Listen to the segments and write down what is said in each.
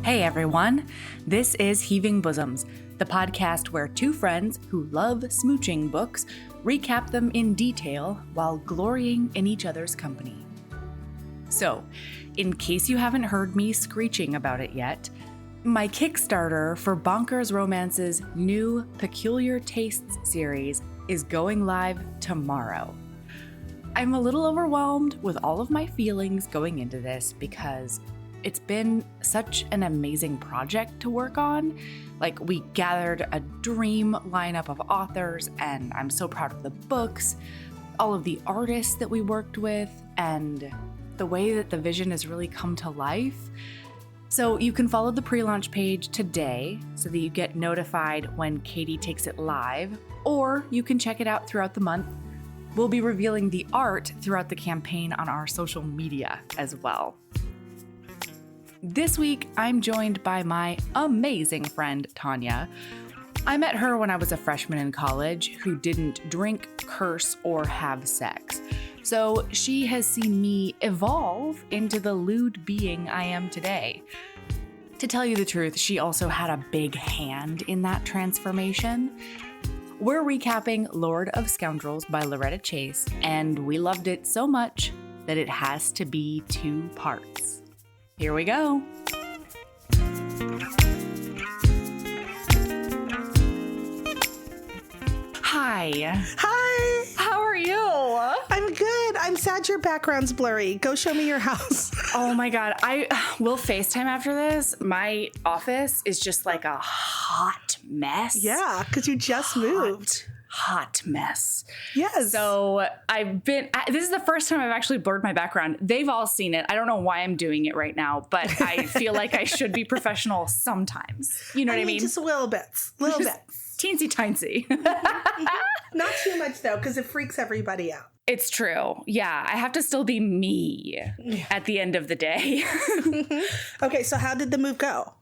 Hey everyone, this is Heaving Bosoms, the podcast where two friends who love smooching books recap them in detail while glorying in each other's company. So, in case you haven't heard me screeching about it yet, my Kickstarter for Bonkers Romance's new Peculiar Tastes series is going live tomorrow. I'm a little overwhelmed with all of my feelings going into this because it's been such an amazing project to work on. Like, we gathered a dream lineup of authors, and I'm so proud of the books, all of the artists that we worked with, and the way that the vision has really come to life. So you can follow the pre-launch page today so that you get notified when Katie takes it live, or you can check it out throughout the month. We'll be revealing the art throughout the campaign on our social media as well. This week, I'm joined by my amazing friend, Tanya. I met her when I was a freshman in college who didn't drink, curse, or have sex. So she has seen me evolve into the lewd being I am today. To tell you the truth, she also had a big hand in that transformation. We're recapping Lord of Scoundrels by Loretta Chase, and we loved it so much that it has to be 2 parts. Here we go. Hi. Hi. How are you? I'm good. I'm sad your background's blurry. Go show me your house. Oh my God. I will FaceTime after this. My office is just like a hot mess. Yeah, because you just moved. Hot mess. Yes. So this is the first time I've actually blurred my background. They've all seen it. I don't know why I'm doing it right now, but I feel like I should be professional sometimes. You know what I mean? Just a little bit. Teensy tiny. Not too much though, because it freaks everybody out. It's true. Yeah. I have to still be me at the end of the day. Okay. So how did the move go?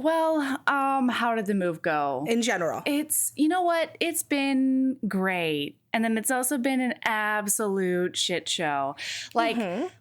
How did the move go? In general. You know what? It's been great. And then it's also been an absolute shit show. Like,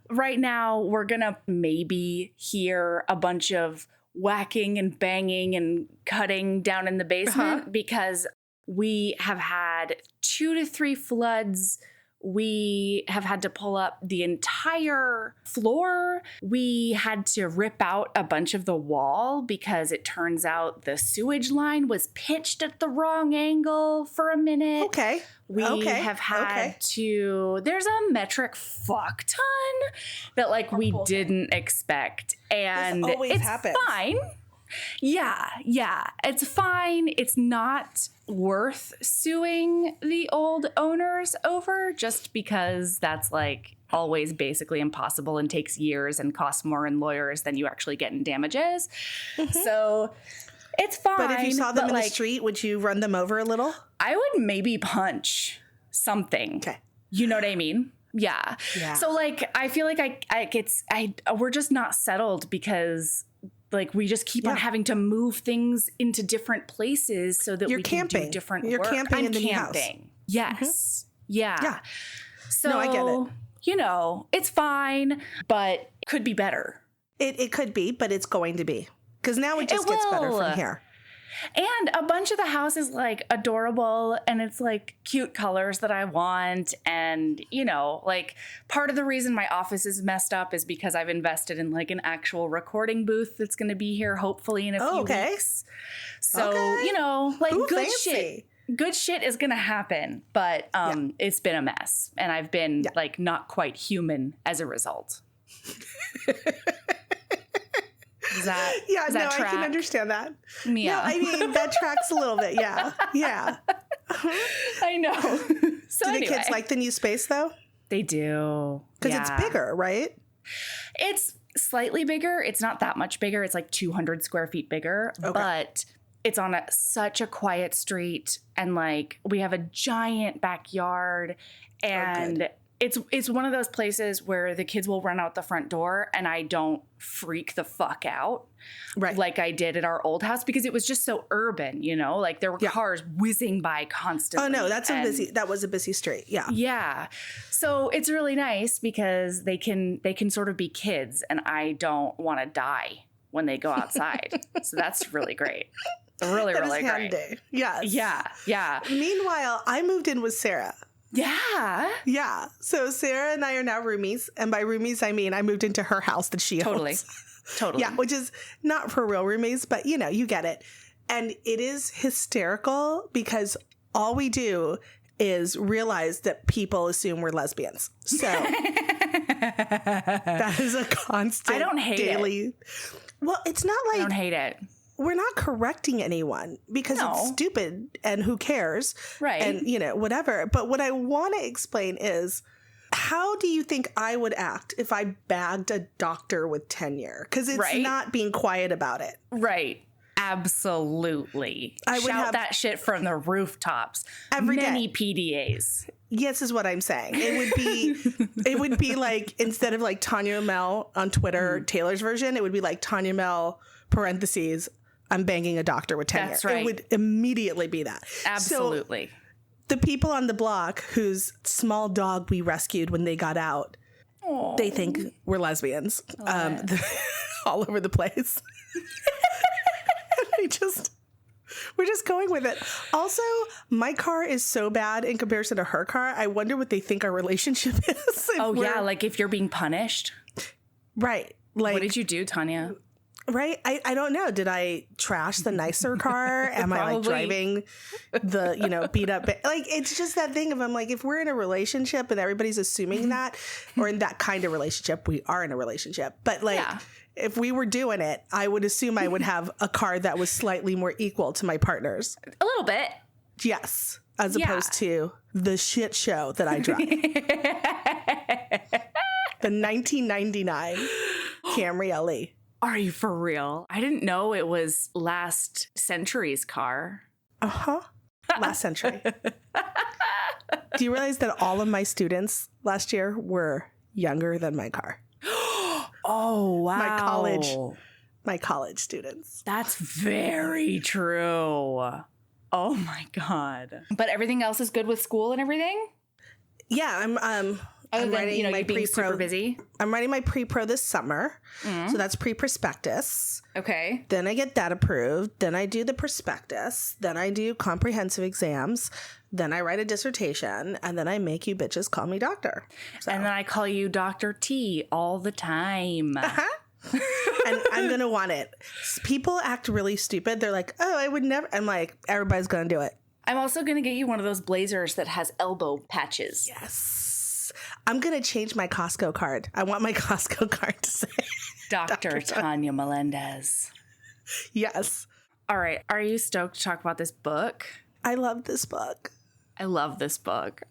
right now, we're going to maybe hear a bunch of whacking and banging and cutting down in the basement because we have had 2 to 3 floods. We have had to pull up the entire floor. We had to rip out a bunch of the wall because it turns out the sewage line was pitched at the wrong angle for a minute. Okay. We have had to, there's a metric fuck ton that we didn't expect. And this always it's happens. Fine. Yeah, it's fine. It's not worth suing the old owners over just because that's always basically impossible and takes years and costs more in lawyers than you actually get in damages. So it's fine. But if you saw them in the street, would you run them over a little? I would maybe punch something. Okay. You know what I mean? Yeah. So I feel like we're just not settled because we just keep on having to move things into different places so that we can do different work. You're camping in the new house. Yes. Yeah. So, no, I get it. It's fine, but could be better. It could be, but it's going to be. Because now it just gets better from here. And a bunch of the house is adorable and it's cute colors that I want. And, part of the reason my office is messed up is because I've invested in an actual recording booth that's going to be here hopefully in a few weeks. So, good shit is going to happen. But it's been a mess and I've been not quite human as a result. Does that track? I can understand that. Yeah. No, I mean, that tracks a little bit. Yeah. I know. So do the kids like the new space, though? They do. Because it's bigger, right? It's slightly bigger. It's not that much bigger. It's 200 square feet bigger. Okay. But it's on such a quiet street. And we have a giant backyard. And it's one of those places where the kids will run out the front door and I don't freak the fuck out like I did at our old house because it was just so urban, there were cars whizzing by constantly. Oh no, that was a busy street. Yeah. Yeah. So it's really nice because they can sort of be kids and I don't want to die when they go outside. So that's really great. Really, That really is great. handy. Yes. Yeah. Meanwhile, I moved in with Sarah. Yeah. Yeah. So Sarah and I are now roomies. And by roomies, I mean I moved into her house that she owns. Totally. Yeah, which is not for real roomies, but you get it. And it is hysterical because all we do is realize that people assume we're lesbians. So that is a constant I don't hate daily. it. Well, it's not like I don't hate it. we're not correcting anyone because it's stupid and who cares? Right. And, whatever. But what I want to explain is, how do you think I would act if I bagged a doctor with tenure? Because it's not being quiet about it. Right. Absolutely. I would shout have that shit from the rooftops. every Many day. PDAs. Yes, is what I'm saying. It would be like, instead of like Tanya Mel on Twitter, Taylor's version, it would be like Tanya Mel, parentheses, I'm banging a doctor with tenure. That's right. It would immediately be that. Absolutely. So, the people on the block whose small dog we rescued when they got out, they think we're lesbians all over the place. We're just going with it. Also, my car is so bad in comparison to her car. I wonder what they think our relationship is. Like if you're being punished. Right. Like, What did you do, Tanya? Right. I don't know. Did I trash the nicer car? Am I like driving the, beat up? Like, it's just that thing of, I'm like, if we're in a relationship and everybody's assuming that, or in that kind of relationship, we are in a relationship. But like, if we were doing it, I would assume I would have a car that was slightly more equal to my partner's. A little bit. Yes. As opposed to the shit show that I drive. The 1999 Camry LE. Are you for real? I didn't know it was last century's car. Uh-huh. Last century. Do you realize that all of my students last year were younger than my car? Oh, wow. My college students. That's very true. Oh my God. But everything else is good with school and everything? Yeah, I'm writing my you being pre-pro. super busy. I'm writing my pre-pro this summer. So that's pre-prospectus. Okay. Then I get that approved. Then I do the prospectus. Then I do comprehensive exams. Then I write a dissertation. And then I make you bitches call me doctor. So. And then I call you Dr. T all the time. And I'm going to want it. People act really stupid. They're like, oh, I would never. I'm like, everybody's going to do it. I'm also going to get you one of those blazers that has elbow patches. Yes. I'm going to change my Costco card. I want my Costco card to say Dr. Tanya Melendez. Yes. All right. Are you stoked to talk about this book? I love this book. I love this book.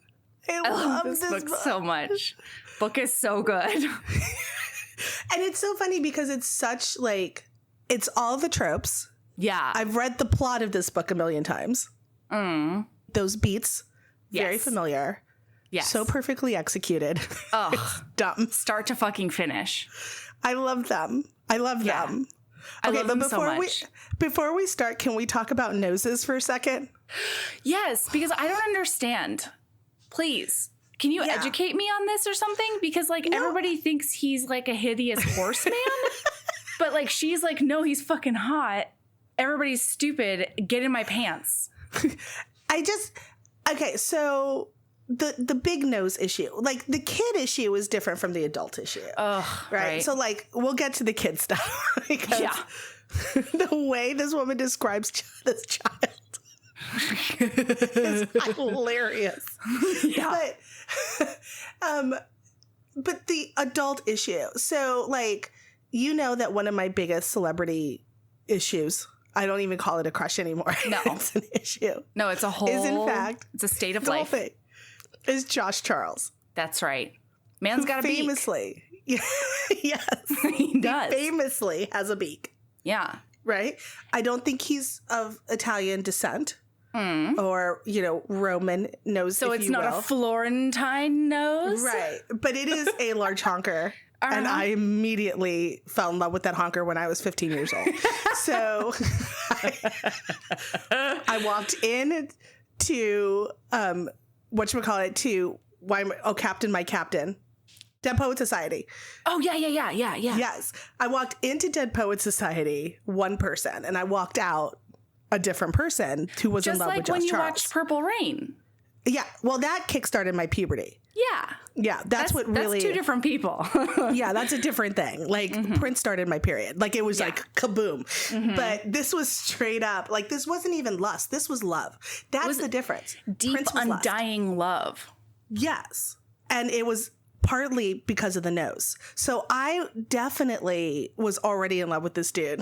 I love this book so much. Book is so good. And it's so funny because it's such like, it's all the tropes. Yeah. I've read the plot of this book a million times. Those beats, very familiar. Yes. So perfectly executed. Oh, dumb. Start to fucking finish. I love them. I love them. I love them so much. Before we start, can we talk about noses for a second? Yes, because I don't understand. Please. Can you educate me on this or something? Because like everybody thinks he's like a hideous horseman. But like she's like, no, he's fucking hot. Everybody's stupid. Get in my pants. Okay, so the big nose issue, like the kid issue is different from the adult issue. Right? So like we'll get to the kid stuff because the way this woman describes this child is hilarious. Yeah. But the adult issue. So like, that one of my biggest celebrity issues, I don't even call it a crush anymore. No. It's an issue. No, it's a whole... Is in fact... It's a state of the life. whole thing is Josh Charles. That's right. Man's got a famously, beak. Yes. He does. He famously has a beak. Yeah. Right? I don't think he's of Italian descent. Or, Roman nose, so it's not a Florentine nose? Right. But it is a large honker. And I immediately fell in love with that honker when I was 15 years old. So I walked in to, Captain, my captain. Dead Poet Society. Oh, yeah. Yes. I walked into Dead Poet Society, one person, and I walked out a different person who was in love with Josh Charles. Just like when you watched Purple Rain. Yeah. Well, that kickstarted my puberty. Yeah. Yeah. That's what really... That's two different people. Yeah, that's a different thing. Like, Prince started my period. Like, it was like kaboom. But this was straight up. Like, this wasn't even lust. This was love. That's the difference. Deep, undying love. Yes. And it was partly because of the nose. So I definitely was already in love with this dude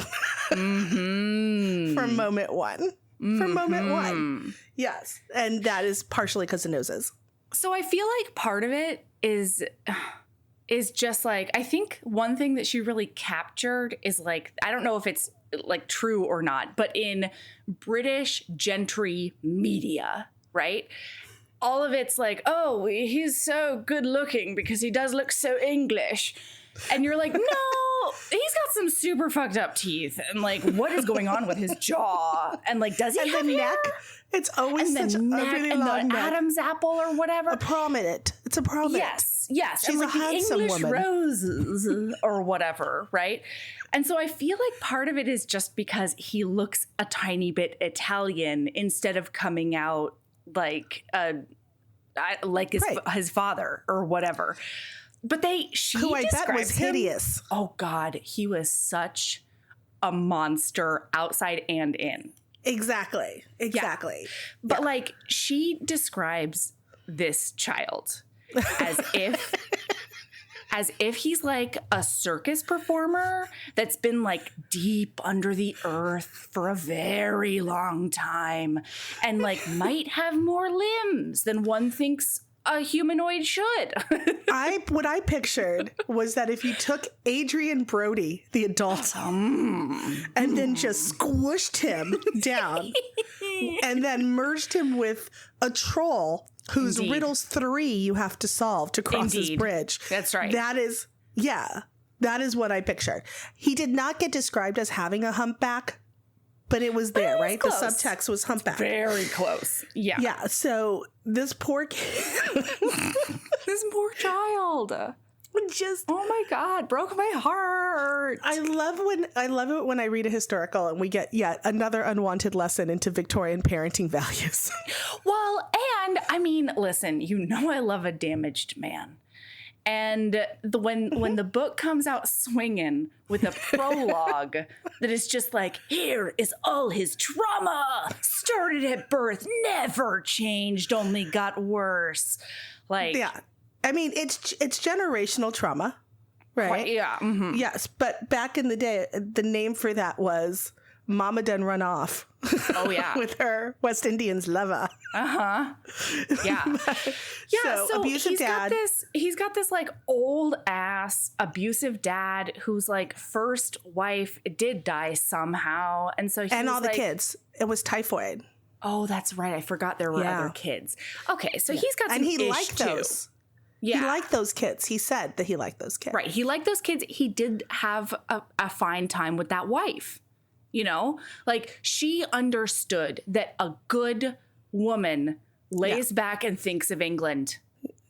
from moment one. From moment one. Yes. And that is partially because of noses. So I feel like part of it is just like, I think one thing that she really captured is like, I don't know if it's like true or not, but in British gentry media, right? All of it's like, oh, he's so good looking because he does look so English. And you're like, no, he's got some super fucked up teeth. And like, what is going on with his jaw? And like, does he have the hair? neck? It's always and such the neck, a really and long the neck. Adam's apple or whatever. A prominent. It's a prominent. Yes. She's and like a the handsome English woman. roses or whatever, right? And so I feel like part of it is just because he looks a tiny bit Italian instead of coming out like his father or whatever. But who I bet was hideous. Oh God, he was such a monster outside and in. Exactly. Yeah. But like, she describes this child as if he's like a circus performer that's been like deep under the earth for a very long time and like might have more limbs than one thinks a humanoid should. What I pictured was that if you took Adrian Brody, the adult, and then just squished him down and then merged him with a troll whose riddles 3 you have to solve to cross his bridge. That's right. That is what I pictured. He did not get described as having a humpback, but it was there, right? Close. The subtext was humpback. Very close. Yeah. Yeah. So this poor kid, this poor child, just, oh my God, broke my heart. I love it when I read a historical and we get yet another unwanted lesson into Victorian parenting values. Well, and I mean, listen, you know I love a damaged man. And when the book comes out swinging with a prologue that is just like, here is all his trauma, started at birth, never changed, only got worse. Like, yeah, I mean, it's generational trauma, right? Yeah. Mm-hmm. Yes, but back in the day, the name for that was Mama Done Run Off. Oh yeah, with her West Indians lover. Yeah. Yeah. So abusive dad. He's got this like old ass abusive dad whose like first wife did die somehow, and so and all the kids. It was typhoid. Oh, that's right. I forgot there were other kids. Okay, so he's got some and he ish liked too. those. Yeah. He liked those kids. He said that he liked those kids. Right. He liked those kids. He did have a fine time with that wife. You know, like she understood that a good woman lays back and thinks of England.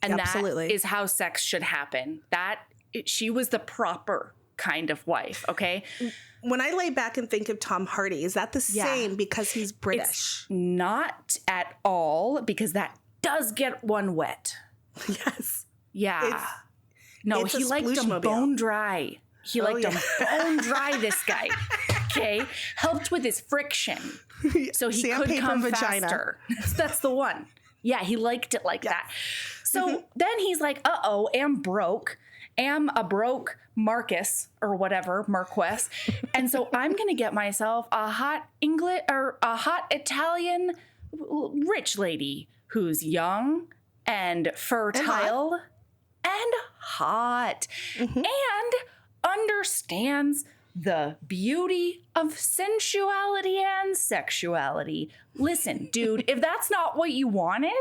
And Absolutely. That is how sex should happen. She was the proper kind of wife. Okay. When I lay back and think of Tom Hardy, is that the same because he's British? It's not at all, because that does get one wet. Yes. Yeah. No, he liked him bone dry. He liked him bone dry, this guy. Okay. Helped with his friction. So he could come faster. That's the one. Yeah, he liked it like that. So then he's like, uh-oh, am broke. Am a broke Marcus or whatever, Marquess. And so I'm going to get myself a hot English or a hot Italian rich lady who's young and fertile and hot and understands the beauty of sensuality and sexuality. Listen, dude, if that's not what you wanted,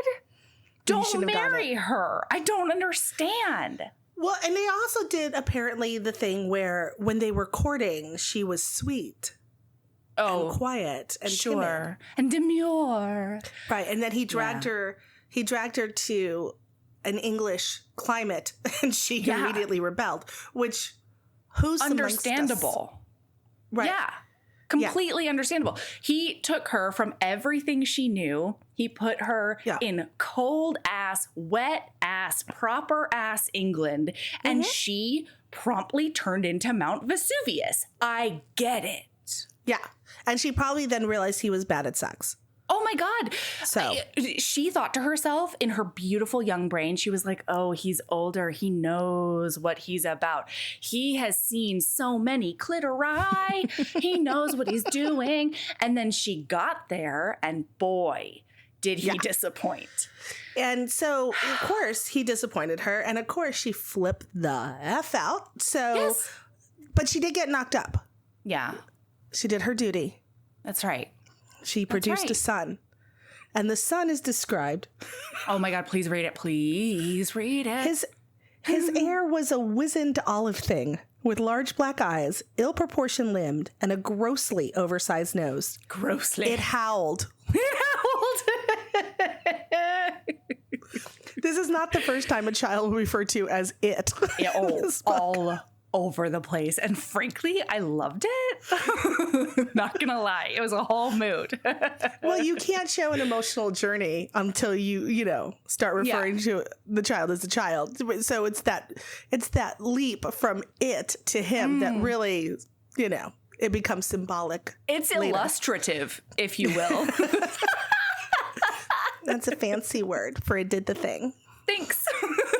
don't marry her. I don't understand. Well, and they also did apparently the thing where when they were courting, she was sweet and quiet and timid. And demure. Right. And then he dragged her to an English climate, and she immediately rebelled, which who's understandable. Right. Yeah. Completely understandable. He took her from everything she knew. He put her in cold ass, wet ass, proper ass England, and she promptly turned into Mount Vesuvius. I get it. Yeah. And she probably then realized he was bad at sex. Oh my God. So she thought to herself in her beautiful young brain, she was like, oh, he's older. He knows what he's about. He has seen so many clitori. He knows what he's doing. And then she got there and boy, did he disappoint. And so, of course, he disappointed her. And of course, she flipped the F out. So, but she did get knocked up. Yeah. She did her duty. That's right. She produced a son. And the son is described. Oh my God, please read it. Please read it. His heir was a wizened olive thing with large black eyes, ill-proportioned limbed, and a grossly oversized nose. Grossly. It howled. This is not the first time a child referred to as it. Yeah, all over the place. And frankly, I loved it. Not gonna lie. It was a whole mood. Well, you can't show an emotional journey until you start referring to the child as a child. So it's that leap from it to him that really, it becomes symbolic. It's later. Illustrative, if you will. That's a fancy word for it did the thing. Thanks.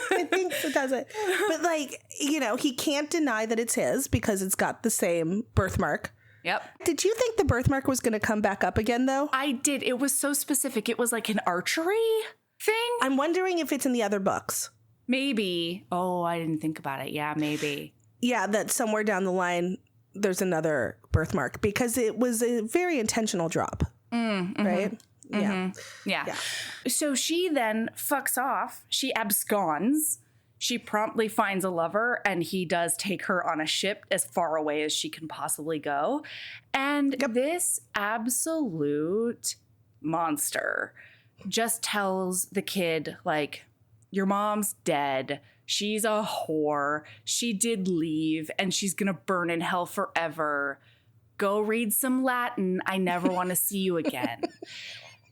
It thinks it does it. But he can't deny that it's his because it's got the same birthmark. Yep. Did you think the birthmark was going to come back up again, though? I did. It was so specific. It was like an archery thing. I'm wondering if it's in the other books. Maybe. Oh, I didn't think about it. Yeah, maybe. Yeah, that somewhere down the line, there's another birthmark because it was a very intentional drop. Right? Yeah. So she then fucks off. She absconds. She promptly finds a lover, and he does take her on a ship as far away as she can possibly go. And this absolute monster just tells the kid, like, your mom's dead. She's a whore. She did leave, and she's going to burn in hell forever. Go read some Latin. I never want to see you again.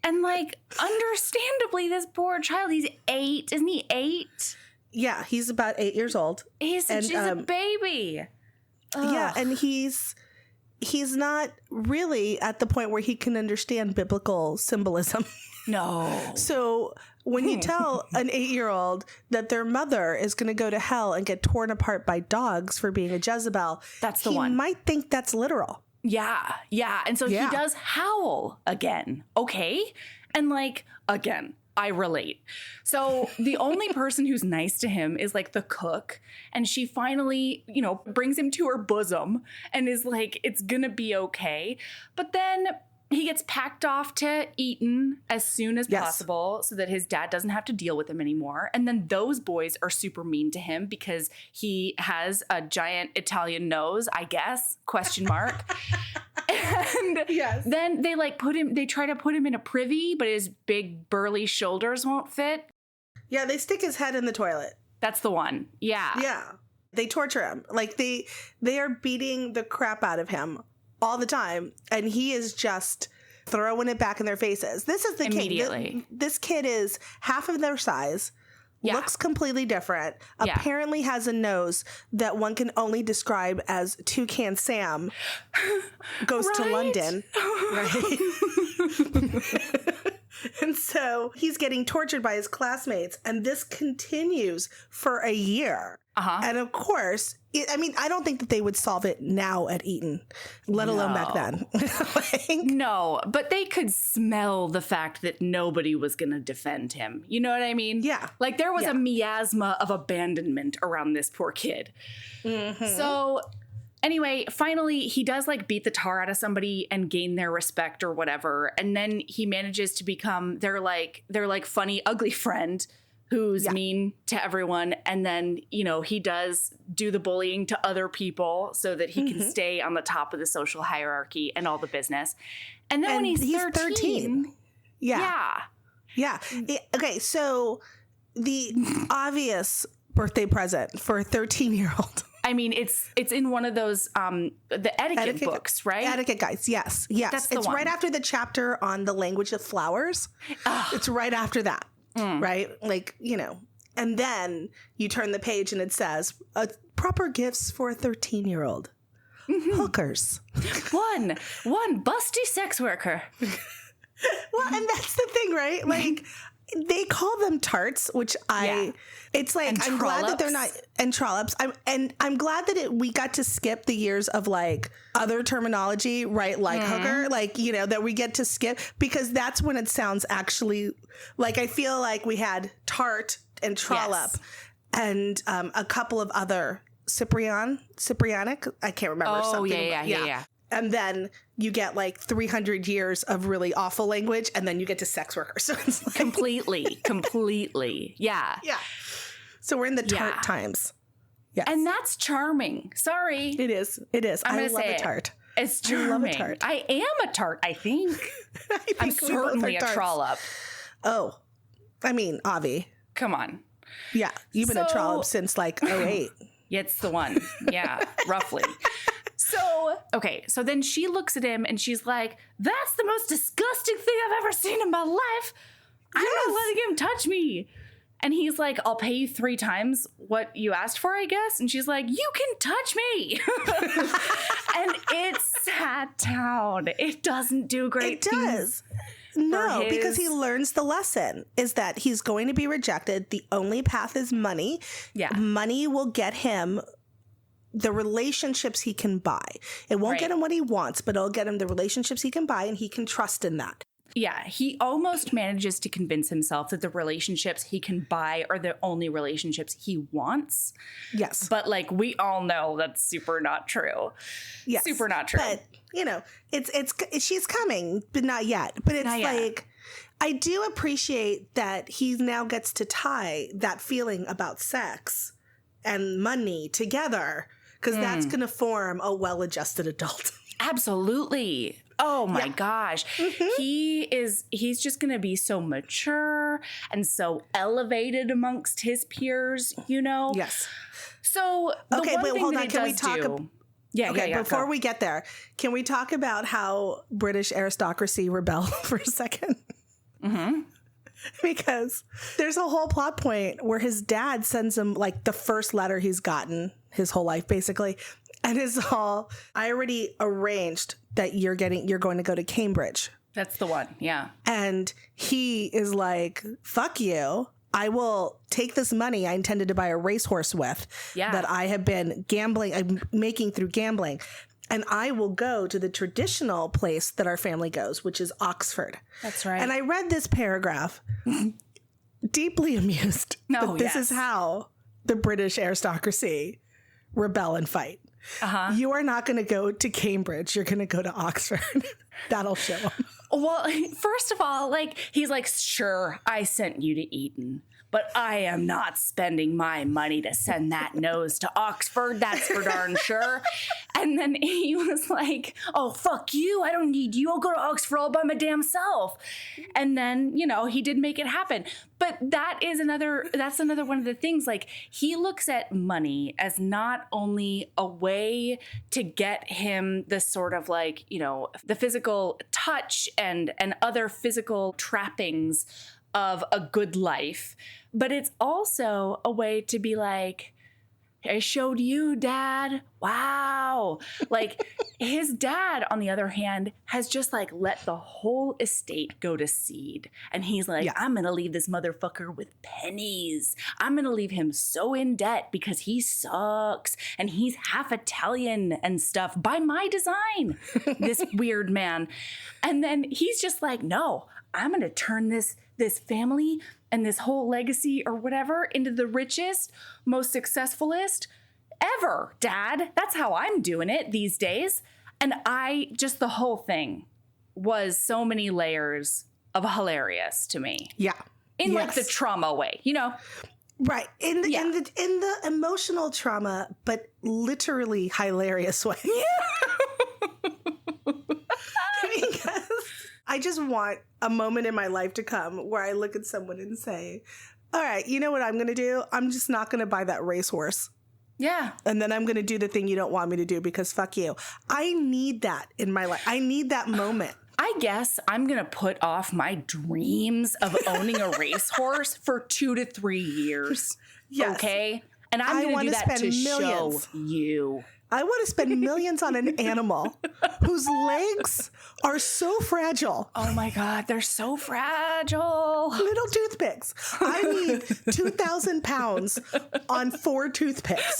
And understandably, this poor child, he's 8. Isn't he 8? Yeah, he's about 8 years old. She's a baby. Ugh. Yeah, and he's not really at the point where he can understand biblical symbolism. No. So when you tell an 8-year-old that their mother is going to go to hell and get torn apart by dogs for being a Jezebel, that's the one. He might think that's literal. Yeah. And so he does howl again. Okay. And again, I relate. So the only person who's nice to him is the cook. And she finally, brings him to her bosom and is like, it's going to be okay. But then he gets packed off to Eton as soon as possible so that his dad doesn't have to deal with him anymore. And then those boys are super mean to him because he has a giant Italian nose, I guess, ? And then they try to put him in a privy, but his big burly shoulders won't fit. Yeah, they stick his head in the toilet. That's the one. Yeah. Yeah. They torture him. They are beating the crap out of him all the time, and he is just throwing it back in their faces. This is the immediately. This kid is half of their size, looks completely different, apparently has a nose that one can only describe as Toucan Sam goes to London. Right? And so he's getting tortured by his classmates, and this continues for a year. And of course, I don't think that they would solve it now at Eton, let alone back then. No, but they could smell the fact that nobody was going to defend him. You know what I mean? Yeah. There was a miasma of abandonment around this poor kid. Mm-hmm. So anyway, finally, he does beat the tar out of somebody and gain their respect or whatever. And then he manages to become their funny, ugly friend who's mean to everyone. And then, he does do the bullying to other people so that he can stay on the top of the social hierarchy and all the business. And then when he's 13. Yeah. Okay, so the obvious birthday present for a 13-year-old. I mean, it's in one of those the etiquette books, right? Etiquette guides. Yes. It's one. right after the chapter on the language of flowers. It's right after that, right? Like, you know, and then you turn the page and it says proper gifts for a 13-year-old. Hookers. One busty sex worker. Well, and that's the thing, right? Like, they call them tarts, which it's like, I'm glad that they're not, and trollops. I'm glad that we got to skip the years of like other terminology, right? Like hooker, like, you know, that we get to skip, because that's when it sounds actually like, I feel like we had tart and trollop and a couple of other Cyprianic. I can't remember. Oh, yeah. And then you get like 300 years of really awful language, and then you get to sex workers. So it's like completely. Yeah. Yeah. So we're in the tart times. Yes. And that's charming. Sorry. It is. I love a tart. It's charming. I am a tart, I think. I'm certainly a trollop. Oh. I mean, Avi. Come on. Yeah. You've been a trollop since like 08. It's the one. Yeah, roughly. So then she looks at him and she's like, that's the most disgusting thing I've ever seen in my life. I'm not letting him touch me. And he's like, I'll pay you 3 times what you asked for, I guess. And she's like, you can touch me. And it's sad town. It doesn't do great things. It does. No, because he learns the lesson is that he's going to be rejected. The only path is money. Yeah. Money will get him the relationships he can buy. It won't get him what he wants, but it'll get him the relationships he can buy, and he can trust in that. Yeah, he almost manages to convince himself that the relationships he can buy are the only relationships he wants. Yes. But like, we all know that's super not true. Yes. Super not true. But, you know, it's she's coming, but not yet. But it's like, I do appreciate that he now gets to tie that feeling about sex and money together, because that's going to form a well-adjusted adult. Absolutely. Oh my gosh. He's just going to be so mature and so elevated amongst his peers, you know? Yes. So, hold on. Can we talk before we get there, can we talk about how British aristocracy rebel for a second? Mm-hmm. Because there's a whole plot point where his dad sends him like the first letter he's gotten his whole life, basically. And it's all, I already arranged that you're going to go to Cambridge. That's the one. Yeah. And he is like, fuck you. I will take this money I intended to buy a racehorse with that I have been I'm making through gambling. And I will go to the traditional place that our family goes, which is Oxford. That's right. And I read this paragraph, deeply amused. This is how the British aristocracy rebel and fight. Uh-huh. You are not going to go to Cambridge. You're going to go to Oxford. That'll show him. Well, first of all, like, he's like, sure, I sent you to Eton, but I am not spending my money to send that nose to Oxford. That's for darn sure. And then he was like, oh, fuck you. I don't need you. I'll go to Oxford all by my damn self. And then, you know, he did make it happen. But that's another one of the things. Like, he looks at money as not only a way to get him the sort of like, you know, the physical touch and other physical trappings of a good life, but it's also a way to be like, I showed you, Dad. Wow. Like, his dad, on the other hand, has just like let the whole estate go to seed. And he's like, I'm going to leave this motherfucker with pennies. I'm going to leave him so in debt because he sucks. And he's half Italian and stuff by my design, this weird man. And then he's just like, no, I'm going to turn this family and this whole legacy or whatever into the richest, most successfulest ever, Dad. That's how I'm doing it these days. And the whole thing was so many layers of hilarious to me. Yeah. In like the trauma way, you know? Right. In the emotional trauma, but literally hilarious way. Yeah. Because I just want a moment in my life to come where I look at someone and say, all right, you know what I'm going to do? I'm just not going to buy that racehorse. Yeah. And then I'm going to do the thing you don't want me to do because fuck you. I need that in my life. I need that moment. I guess I'm going to put off my dreams of owning a racehorse for 2 to 3 years. Yes. Okay? And I'm going to do that to millions. show you. I want to spend millions on an animal whose legs are so fragile. Oh my God, they're so fragile. Little toothpicks. I need 2,000 pounds on 4 toothpicks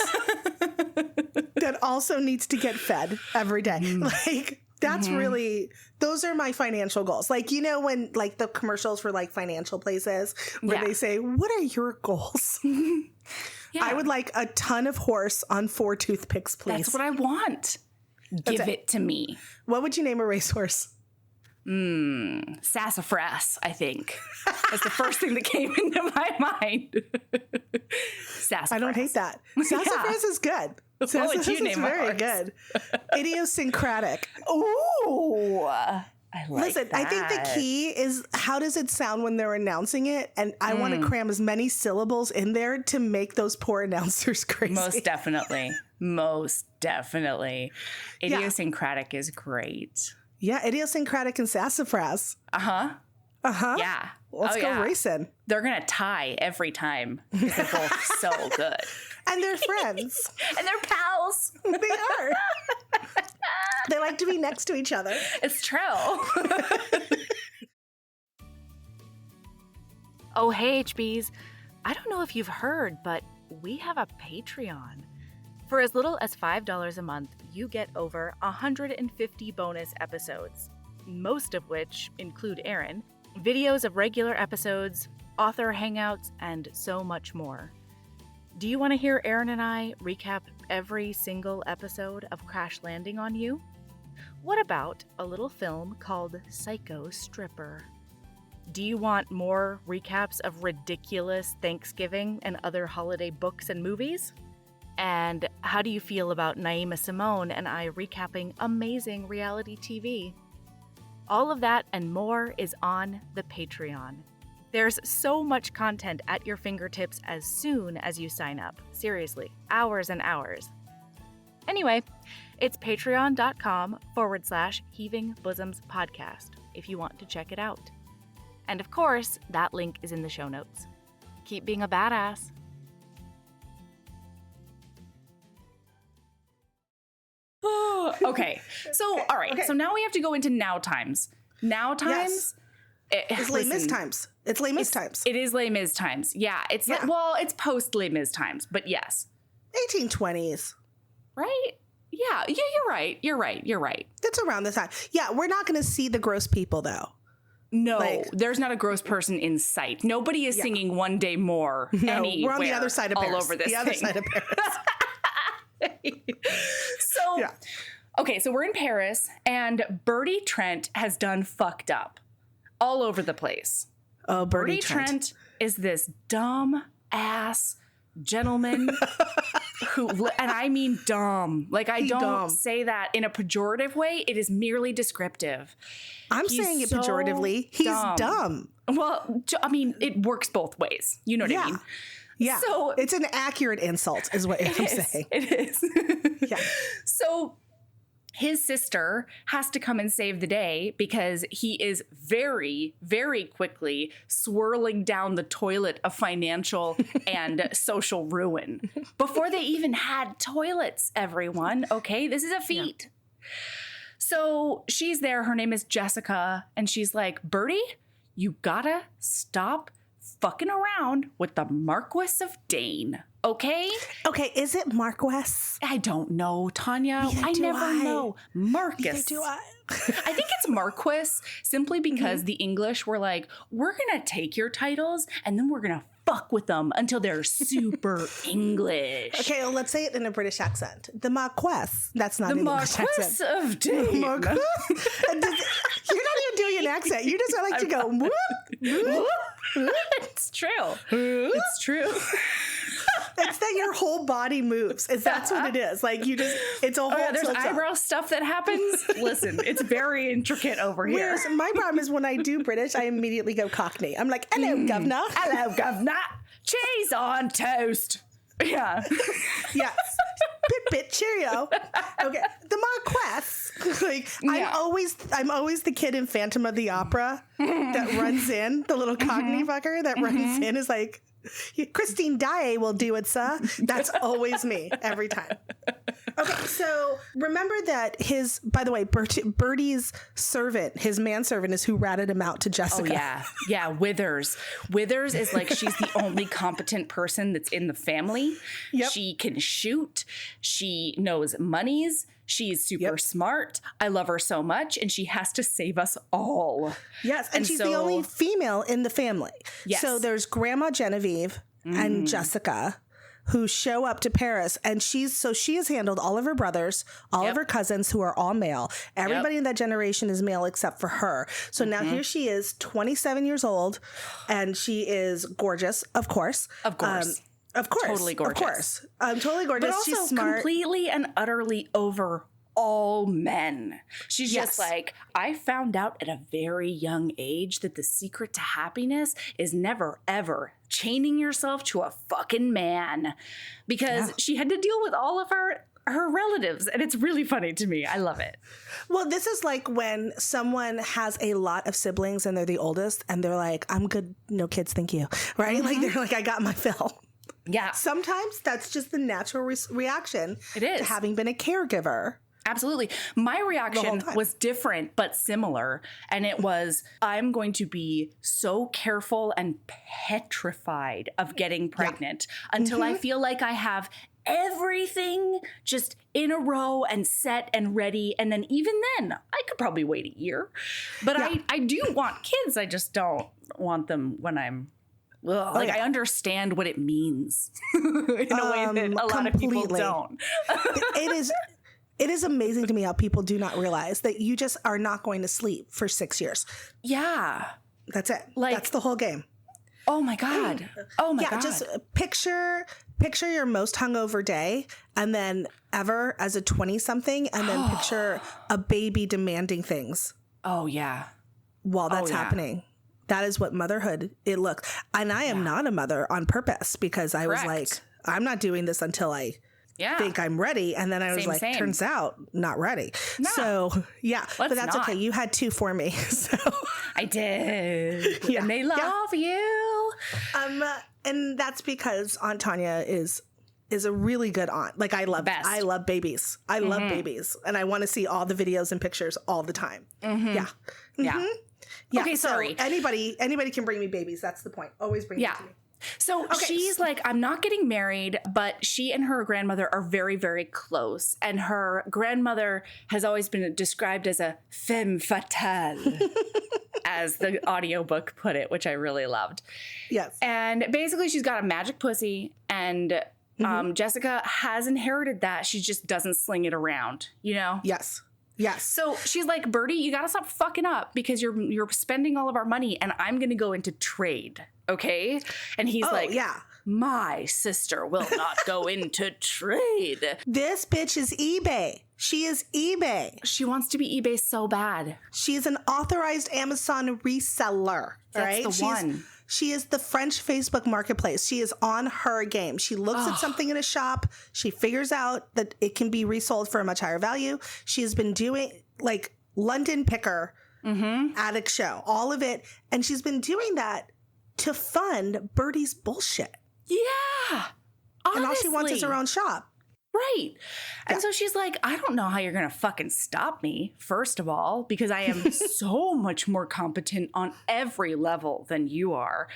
that also needs to get fed every day. Like, that's really, those are my financial goals. Like, you know, when like the commercials for like financial places where they say, what are your goals? Yeah. I would like a ton of horse on 4 toothpicks, please. That's what I want. Give it to me. What would you name a racehorse? Sassafras, I think. That's the first thing that came into my mind. Sassafras. I don't hate that. Sassafras is good. Sassafras is very good. Idiosyncratic. Ooh. I like Listen, that. I think the key is how does it sound when they're announcing it? And I want to cram as many syllables in there to make those poor announcers crazy. Most definitely. Most definitely. Idiosyncratic is great. Yeah, idiosyncratic and sassafras. Uh-huh. Uh-huh. Yeah. Let's go racing. They're going to tie every time. They're both so good. And they're friends. And they're pals. They are. They like to be next to each other. It's true. Oh, hey, HBs. I don't know if you've heard, but we have a Patreon. For as little as $5 a month, you get over 150 bonus episodes, most of which include Aaron, videos of regular episodes, author hangouts, and so much more. Do you want to hear Aaron and I recap every single episode of Crash Landing on You? What about a little film called Psycho Stripper? Do you want more recaps of ridiculous Thanksgiving and other holiday books and movies? And how do you feel about Naima Simone and I recapping amazing reality TV? All of that and more is on the Patreon. There's so much content at your fingertips as soon as you sign up. Seriously, hours and hours. Anyway, it's patreon.com/Heaving Bosoms Podcast if you want to check it out. And of course, that link is in the show notes. Keep being a badass. Okay, so all right, so now we have to go into now times. Now times. Yes. It's Les Mis times. It's Les Mis times. It is Les Mis times. Yeah, it's well, it's post Les Mis times, but yes. 1820s. Right? Yeah, you're right. You're right. It's around this time. Yeah, we're not going to see the gross people though. No, there's not a gross person in sight. Nobody is singing One Day More anywhere. We're on the other side of Paris. All over this The other side of Paris. So, okay, so we're in Paris, and Bertie Trent has done fucked up all over the place. Oh, Bertie Trent is this dumb ass gentleman who, and I mean dumb. Like, I don't say that in a pejorative way. It is merely descriptive. I'm saying it pejoratively. He's dumb. Well, I mean, it works both ways. You know what I mean? Yeah. So it's an accurate insult is what I'm saying. It is. Yeah. So his sister has to come and save the day because he is very, very quickly swirling down the toilet of financial and social ruin before they even had toilets, everyone. Okay, this is a feat. Yeah. So she's there. Her name is Jessica. And she's like, Bertie, you gotta stop fucking around with the Marquis of Dane, okay? Okay, is it Marquess? I don't know, Tanya. I never know. Marcus. Neither do I. I think it's Marquis simply because the English were like, we're going to take your titles and then we're going to fuck with them until they're super English. Okay, well, let's say it in a British accent. The Marquess. That's not an English accent. The Marquis of Dane. Marquess? You're not even doing an accent. You just like to go, whoop, whoop. It's true. It's true. It's that your whole body moves. That's what it is. Like you just, it's a whole. There's eyebrow stuff that happens. Listen, it's very intricate over here. Whereas my problem is when I do British, I immediately go Cockney. I'm like, hello, governor. Hello, governor. Cheese on toast. Yeah. Yes. Bit Cheerio. Okay. The Marquess. Like, Yeah. I'm always the kid in Phantom of the Opera that runs in, the little Cockney fucker that runs in is like, Christine Daae will do it, sir. That's always me every time. Okay, so remember that by the way, Bertie's servant, his manservant, is who ratted him out to Jessica. Oh, yeah. Yeah, Withers. Withers is like, she's the only competent person that's in the family. Yep. She can shoot. She knows monies. She's super smart. I love her so much, and she has to save us all. Yes, and she's the only female in the family. Yes. So there's Grandma Genevieve and Jessica who show up to Paris, and she has handled all of her brothers, all of her cousins who are all male. Everybody in that generation is male except for her. So now here she is, 27 years old, and she is gorgeous, of course. Of course. Of course. Totally gorgeous. Of course. Totally gorgeous. But also she's smart. completely and utterly over all men. She's just like, I found out at a very young age that the secret to happiness is never, ever chaining yourself to a fucking man. Because she had to deal with all of her relatives. And it's really funny to me. I love it. Well, this is like when someone has a lot of siblings and they're the oldest and they're like, I'm good. No kids. Thank you. Right? Like they're like, I got my fill. Yeah. Sometimes that's just the natural reaction to having been a caregiver. Absolutely. My reaction was different, but similar. And it was, I'm going to be so careful and petrified of getting pregnant until I feel like I have everything just in a row and set and ready. And then even then, I could probably wait a year. But I do want kids. I just don't want them when I'm I understand what it means in a way that a lot of people don't. It is amazing to me how people do not realize that you just are not going to sleep for 6 years. Yeah. That's it. Like, that's the whole game. Oh my God. Oh my God. Yeah, just picture your most hungover day and then ever as a 20-something and then picture a baby demanding things. Oh yeah. While that's happening. That is what motherhood it looks. And I am not a mother on purpose because I was like, I'm not doing this until I think I'm ready. And then I was turns out not ready. No. So but that's okay. You had 2 for me. So I did. And they love you. And that's because Aunt Tanya is a really good aunt. Like I love babies. I love babies. And I want to see all the videos and pictures all the time. Yeah. Yeah. Yeah, okay, sorry. So anybody can bring me babies. That's the point. Always bring them to me. So she's like, I'm not getting married, but she and her grandmother are very, very close. And her grandmother has always been described as a femme fatale, as the audiobook put it, which I really loved. Yes. And basically she's got a magic pussy and Jessica has inherited that. She just doesn't sling it around, you know? Yes. Yes. So she's like, Bertie, you got to stop fucking up because you're spending all of our money and I'm going to go into trade. Okay. And he's my sister will not go into trade. This bitch is eBay. She is eBay. She wants to be eBay so bad. She's an authorized Amazon reseller. That's the one. She is the French Facebook marketplace. She is on her game. She looks at something in a shop. She figures out that it can be resold for a much higher value. She has been doing like London Picker, Attic Show, all of it. And she's been doing that to fund Bertie's bullshit. Yeah. Honestly. And all she wants is her own shop. Right. And so she's like, I don't know how you're going to fucking stop me, first of all, because I am so much more competent on every level than you are.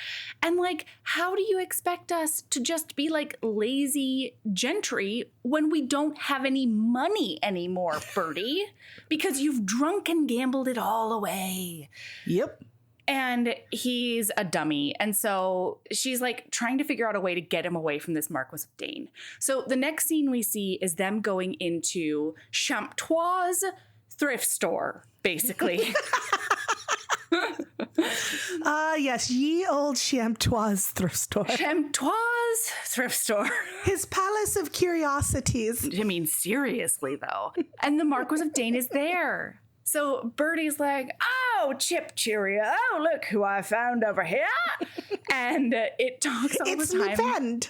And like, how do you expect us to just be like lazy gentry when we don't have any money anymore, Bertie? Because you've drunk and gambled it all away. Yep. And he's a dummy. And so she's like trying to figure out a way to get him away from this Marquis of Dane. So the next scene we see is them going into Champtoise thrift store, basically. Yes, ye old Champtoise thrift store. Champtoise thrift store. His palace of curiosities. I mean, seriously, though. And the Marquis of Dane is there. So Bertie's like, oh, Chip Cheerio. Oh, look who I found over here. And it talks all the time. It's my friend.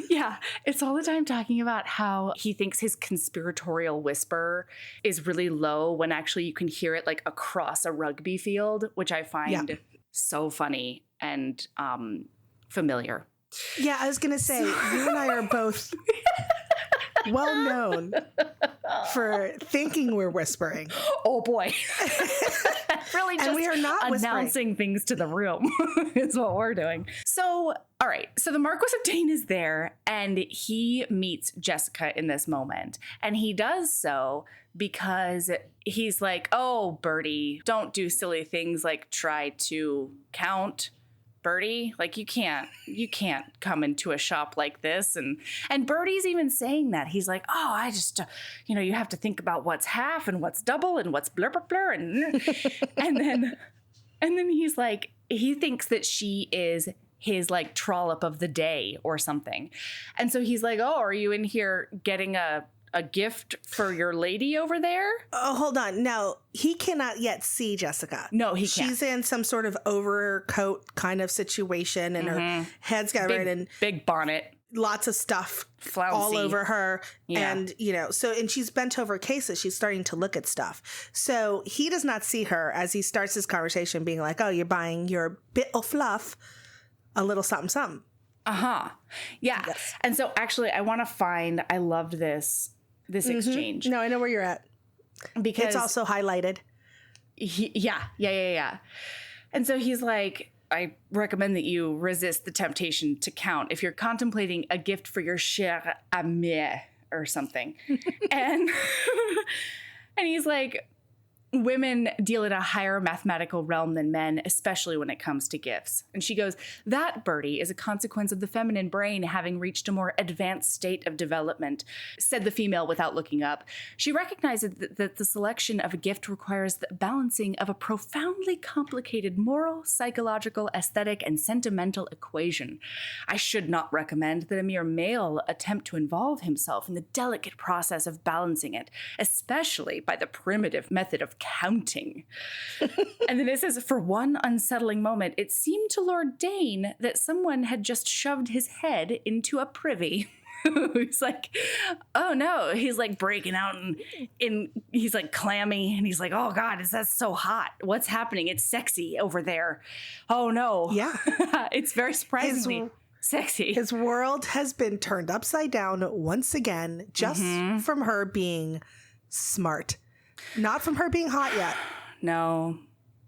Yeah, it's all the time talking about how he thinks his conspiratorial whisper is really low when actually you can hear it like across a rugby field, which I find so funny and familiar. Yeah, I was going to say, you and I are both well known for thinking we're whispering. Oh, boy. Really just and we are not announcing things to the room is what we're doing. So, all right. So the Marquis of Dane is there and he meets Jessica in this moment. And he does so because he's like, oh, Bertie, don't do silly things like try to count. Bertie, like you can't come into a shop like this. And Bertie's even saying that. He's like, oh, I just, you have to think about what's half and what's double and what's blur, blur, blur. And then he's like, he thinks that she is his like trollop of the day or something. And so he's like, oh, are you in here getting a gift for your lady over there? Oh, hold on. No, he cannot yet see Jessica. No, he can't. She's in some sort of overcoat kind of situation and her head's covered and big bonnet. Lots of stuff Flouncy. All over her. Yeah. And, and she's bent over cases. She's starting to look at stuff. So he does not see her as he starts his conversation being like, oh, you're buying your bit of fluff, a little something, something. Uh-huh. Yeah. Yes. And so actually I loved this exchange. No, I know where you're at. Because it's also highlighted. Yeah. And so he's like, I recommend that you resist the temptation to count if you're contemplating a gift for your chère amie or something. and he's like, women deal in a higher mathematical realm than men, especially when it comes to gifts. And she goes, that, Bertie, is a consequence of the feminine brain having reached a more advanced state of development, said the female without looking up. She recognizes that the selection of a gift requires the balancing of a profoundly complicated moral, psychological, aesthetic, and sentimental equation. I should not recommend that a mere male attempt to involve himself in the delicate process of balancing it, especially by the primitive method of counting. And then it says, for one unsettling moment, it seemed to Lord Dane that someone had just shoved his head into a privy. He's like, oh no. He's like breaking out and he's like clammy and he's like, oh God, is that so hot? What's happening? It's sexy over there. Oh no. Yeah. It's very surprisingly sexy. His world has been turned upside down once again, just from her being smart. Not from her being hot yet. No.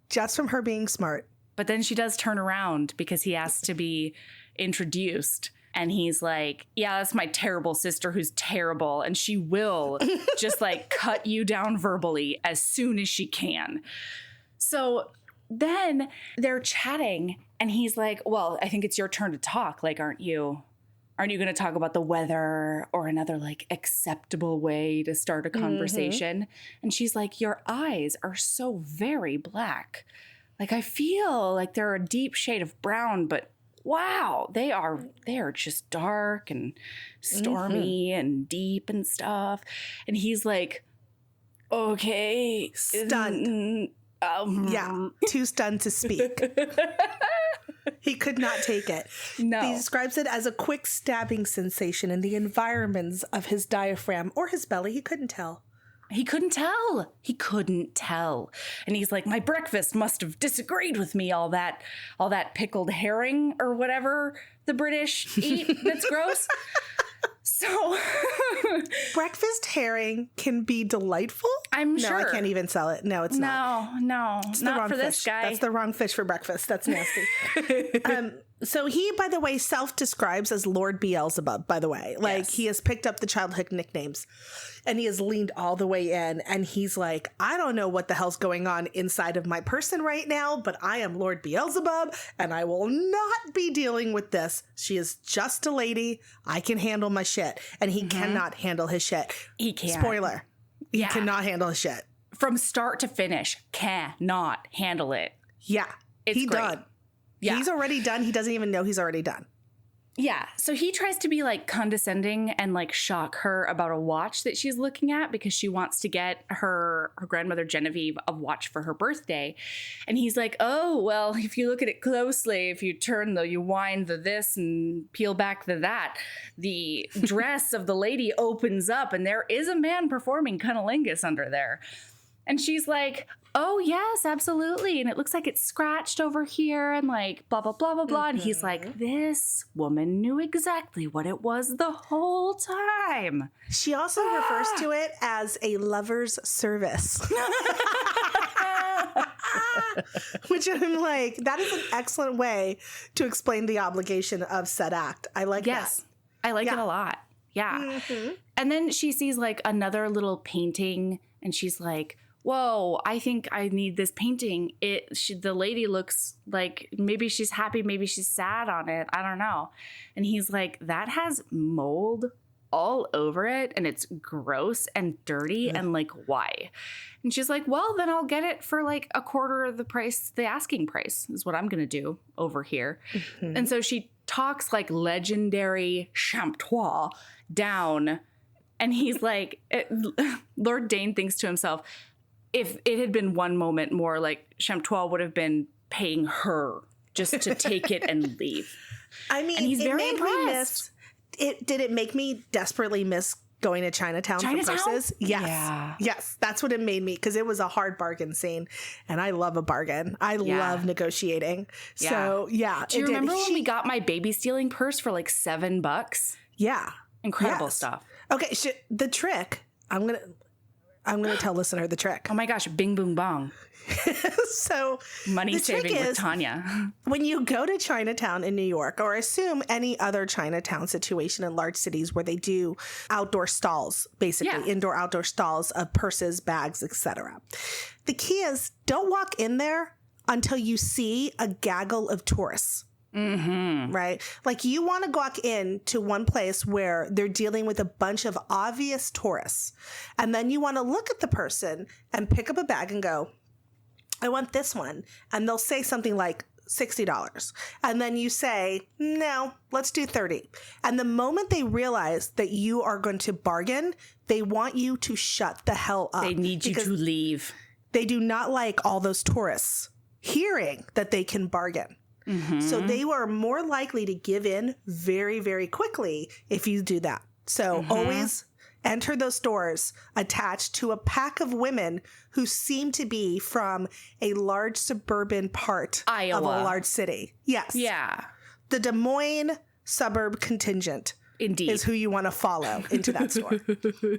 Just from her being smart. But then she does turn around because he asks to be introduced. And he's like, yeah, that's my terrible sister who's terrible. And she will just like cut you down verbally as soon as she can. So then they're chatting and he's like, well, I think it's your turn to talk. Like, aren't you going to talk about the weather or another like acceptable way to start a conversation? And she's like, your eyes are so very black. Like, I feel like they're a deep shade of brown, but wow, they are just dark and stormy and deep and stuff. And he's like, okay. Stunned. Yeah, too stunned to speak. He could not take it. No. He describes it as a quick stabbing sensation in the environments of his diaphragm or his belly. He couldn't tell. He couldn't tell. And he's like, my breakfast must have disagreed with me, all that pickled herring or whatever the British eat that's gross. So breakfast herring can be delightful. I'm sure. No, I can't even sell it. No, it's not. No, it's not for this guy. That's the wrong fish for breakfast. That's nasty. So he, by the way, self-describes as Lord Beelzebub, by the way. Like, yes. He has picked up the childhood nicknames and he has leaned all the way in and he's like, I don't know what the hell's going on inside of my person right now, but I am Lord Beelzebub and I will not be dealing with this. She is just a lady. I can handle my shit. And he cannot handle his shit. He can't. Spoiler. He cannot handle his shit. From start to finish, cannot handle it. Yeah. He's done. Yeah. He's already done. He doesn't even know he's already done. Yeah. So he tries to be like condescending and like shock her about a watch that she's looking at because she wants to get her grandmother Genevieve a watch for her birthday. And he's like, oh, well, if you look at it closely, if you turn you wind the this and peel back the that, the dress of the lady opens up and there is a man performing cunnilingus under there. And she's like, oh, yes, absolutely. And it looks like it's scratched over here and like blah, blah, blah, blah, blah. And he's like, this woman knew exactly what it was the whole time. She also refers to it as a lover's service. Which I'm like, that is an excellent way to explain the obligation of said act. I like that. Yes, I like it a lot. Yeah. And then she sees like another little painting and she's like, whoa, I think I need this painting. The lady looks like maybe she's happy, maybe she's sad on it. I don't know. And he's like, that has mold all over it and it's gross and dirty and like, why? And she's like, well, then I'll get it for like a quarter of the price, the asking price is what I'm going to do over here. And so she talks like legendary champtois down and he's like, Lord Dane thinks to himself, if it had been one moment more, like Champtois would have been paying her just to take it and leave. I mean, and he's very made impressed. me miss. Did it make me desperately miss going to Chinatown for purses? Yes. Yeah. Yes, that's what it made me, because it was a hard bargain scene, and I love a bargain. I love negotiating. Yeah. So yeah. Do you remember when we got my baby stealing purse for like $7? Yeah. Incredible stuff. Okay, the trick. I'm gonna tell listener the trick. Oh my gosh, bing boom bong. So money saving with Tanya. When you go to Chinatown in New York, or assume any other Chinatown situation in large cities where they do outdoor stalls, basically indoor outdoor stalls of purses, bags, etc. The key is don't walk in there until you see a gaggle of tourists. Right? Like you want to walk in to one place where they're dealing with a bunch of obvious tourists. And then you want to look at the person and pick up a bag and go, I want this one. And they'll say something like $60. And then you say, no, let's do 30. And the moment they realize that you are going to bargain, they want you to shut the hell up. They need you to leave. They do not like all those tourists hearing that they can bargain. So they are more likely to give in very, very quickly if you do that. So always enter those stores attached to a pack of women who seem to be from a large suburban part Iowa. Of a large city. Yes. Yeah. The Des Moines suburb contingent. Indeed. Is who you want to follow into that store.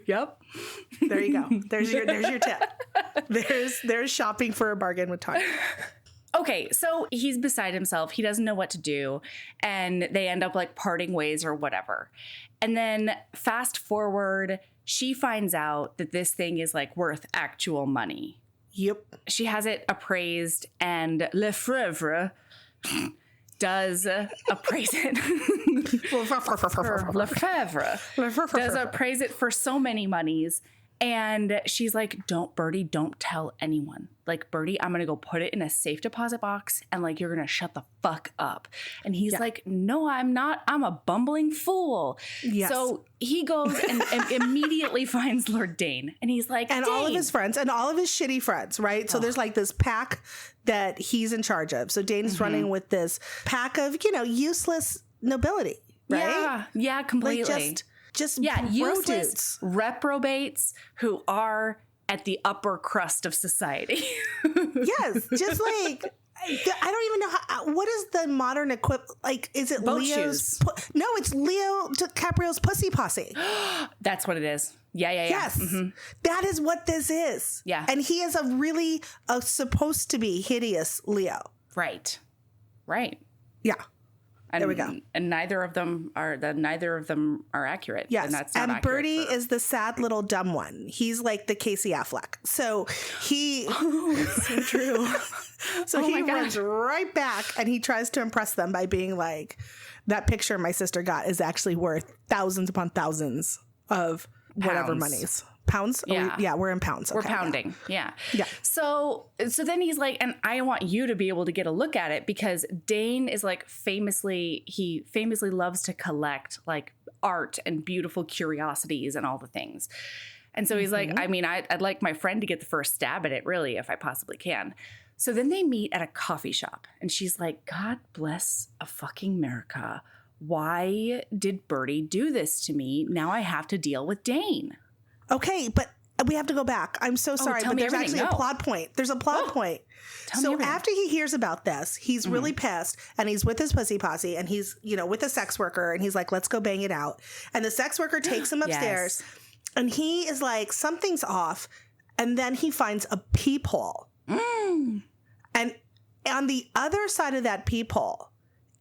Yep. There you go. There's your tip. There's shopping for a bargain with Tanya. Okay, so he's beside himself. He doesn't know what to do. And they end up like parting ways or whatever. And then fast forward, she finds out that this thing is like worth actual money. Yep. She has it appraised and Lefebvre does appraise it. Lefebvre does appraise it for so many monies. And she's like, Bertie, don't tell anyone. Like, Bertie, I'm going to go put it in a safe deposit box and like, you're going to shut the fuck up. And he's like, no, I'm not. I'm a bumbling fool. Yes. So he goes and immediately finds Lord Dane. And he's like, and Dane. All of his friends and all of his shitty friends, right? So there's like this pack that he's in charge of. So Dane's running with this pack of, useless nobility, right? Yeah, completely. Like just useless dudes. Reprobates who are at the upper crust of society. Yes, just like I don't even know what is the modern equivalent. Like, is it boat Leo's? shoes? No, it's Leo DiCaprio's Pussy Posse. That's what it is. Yeah. Yes, that is what this is. Yeah, and he is a supposed to be hideous Leo. Right. Yeah. And, there we go. And neither of them are accurate. Yes. And that's not and accurate Bertie is the sad little dumb one. He's like the Casey Affleck. So he it's so true. So he runs right back and he tries to impress them by being like, that picture my sister got is actually worth thousands upon thousands of whatever monies. Pounds? Yeah. We're in pounds. We're pounding. Yeah. Yeah. So then he's like, and I want you to be able to get a look at it because Dane is like he famously loves to collect like art and beautiful curiosities and all the things. And so he's like, I mean, I'd like my friend to get the first stab at it, really, if I possibly can. So then they meet at a coffee shop and she's like, God bless a fucking America. Why did Birdie do this to me? Now I have to deal with Dane. Okay, but we have to go back. I'm so sorry, but there's actually a plot point. There's a plot point. So after he hears about this, he's really pissed and he's with his pussy posse and he's, with a sex worker and he's like, let's go bang it out. And the sex worker takes him upstairs and he is like, something's off. And then he finds a peephole. And on the other side of that peephole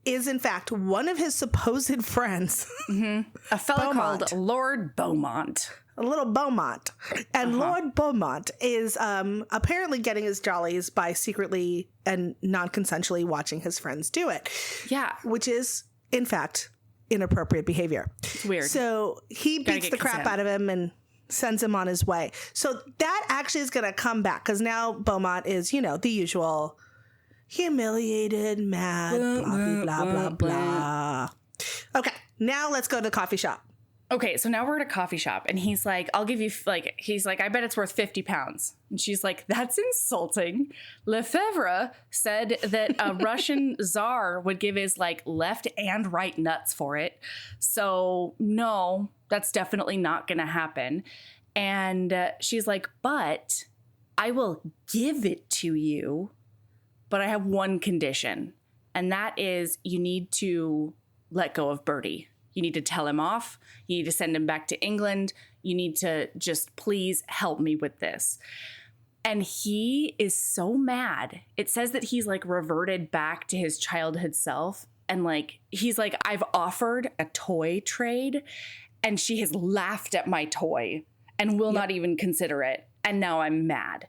is, in fact, one of his supposed friends. A fellow called Lord Beaumont. A little Beaumont. And Lord Beaumont is apparently getting his jollies by secretly and non-consensually watching his friends do it. Yeah. Which is, in fact, inappropriate behavior. It's weird. So he beats the crap out of him and sends him on his way. So that actually is going to come back because now Beaumont is, the usual humiliated, mad, blah, blah, blah, blah. Okay, now let's go to the coffee shop. Okay, so now we're at a coffee shop and he's like, I'll give you, he's like, I bet it's worth 50 pounds. And she's like, that's insulting. Lefebvre said that a Russian czar would give his left and right nuts for it. So no, that's definitely not going to happen. And she's like, but I will give it to you, but I have one condition. And that is you need to let go of Birdie. You need to tell him off. You need to send him back to England. You need to just please help me with this. And he is so mad. It says that he's reverted back to his childhood self. And he's like, I've offered a toy trade and she has laughed at my toy and will not even consider it. And now I'm mad.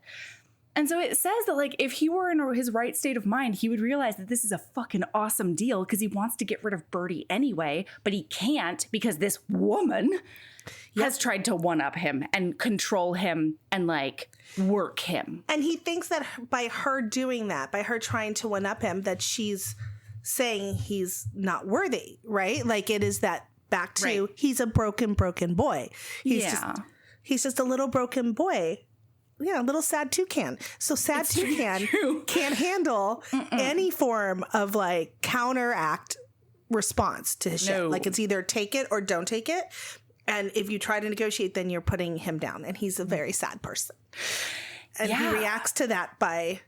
And so it says that if he were in his right state of mind, he would realize that this is a fucking awesome deal because he wants to get rid of Birdie anyway, but he can't because this woman has tried to one-up him and control him and work him. And he thinks that by her doing that, by her trying to one-up him, that she's saying he's not worthy, right? It is that back to he's a broken boy. He's just a little broken boy. Yeah, a little sad toucan. So sad toucan can't handle any form of counteract response to his shit. It's either take it or don't take it. And if you try to negotiate, then you're putting him down. And he's a very sad person. And he reacts to that by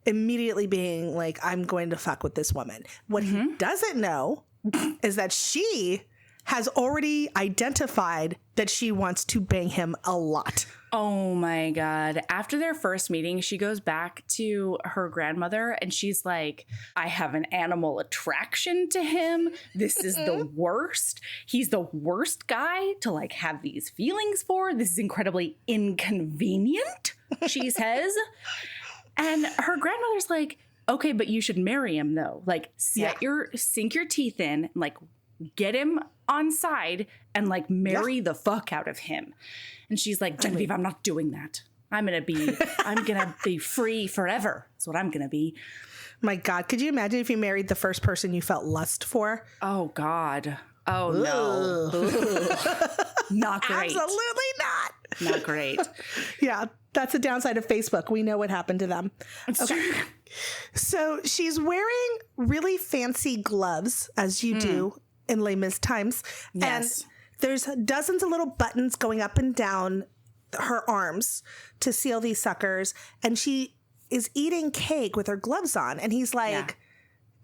immediately being like, I'm going to fuck with this woman. What he doesn't know is that she has already identified that she wants to bang him a lot. Oh my God. After their first meeting, she goes back to her grandmother and she's like, I have an animal attraction to him. This is the worst. He's the worst guy to have these feelings for. This is incredibly inconvenient, she says. And her grandmother's like, okay, but you should marry him though. Sink your teeth in, get him on side and marry the fuck out of him. And she's like, Genevieve, I'm not doing that. I'm going to be free forever. That's what I'm going to be. My God. Could you imagine if you married the first person you felt lust for? Oh God. Oh no. Not great. Absolutely not. Not great. Yeah. That's the downside of Facebook. We know what happened to them. It's true. So she's wearing really fancy gloves, as you do in Les Mis times. Yes. And there's dozens of little buttons going up and down her arms to seal these suckers. And she is eating cake with her gloves on. And he's like,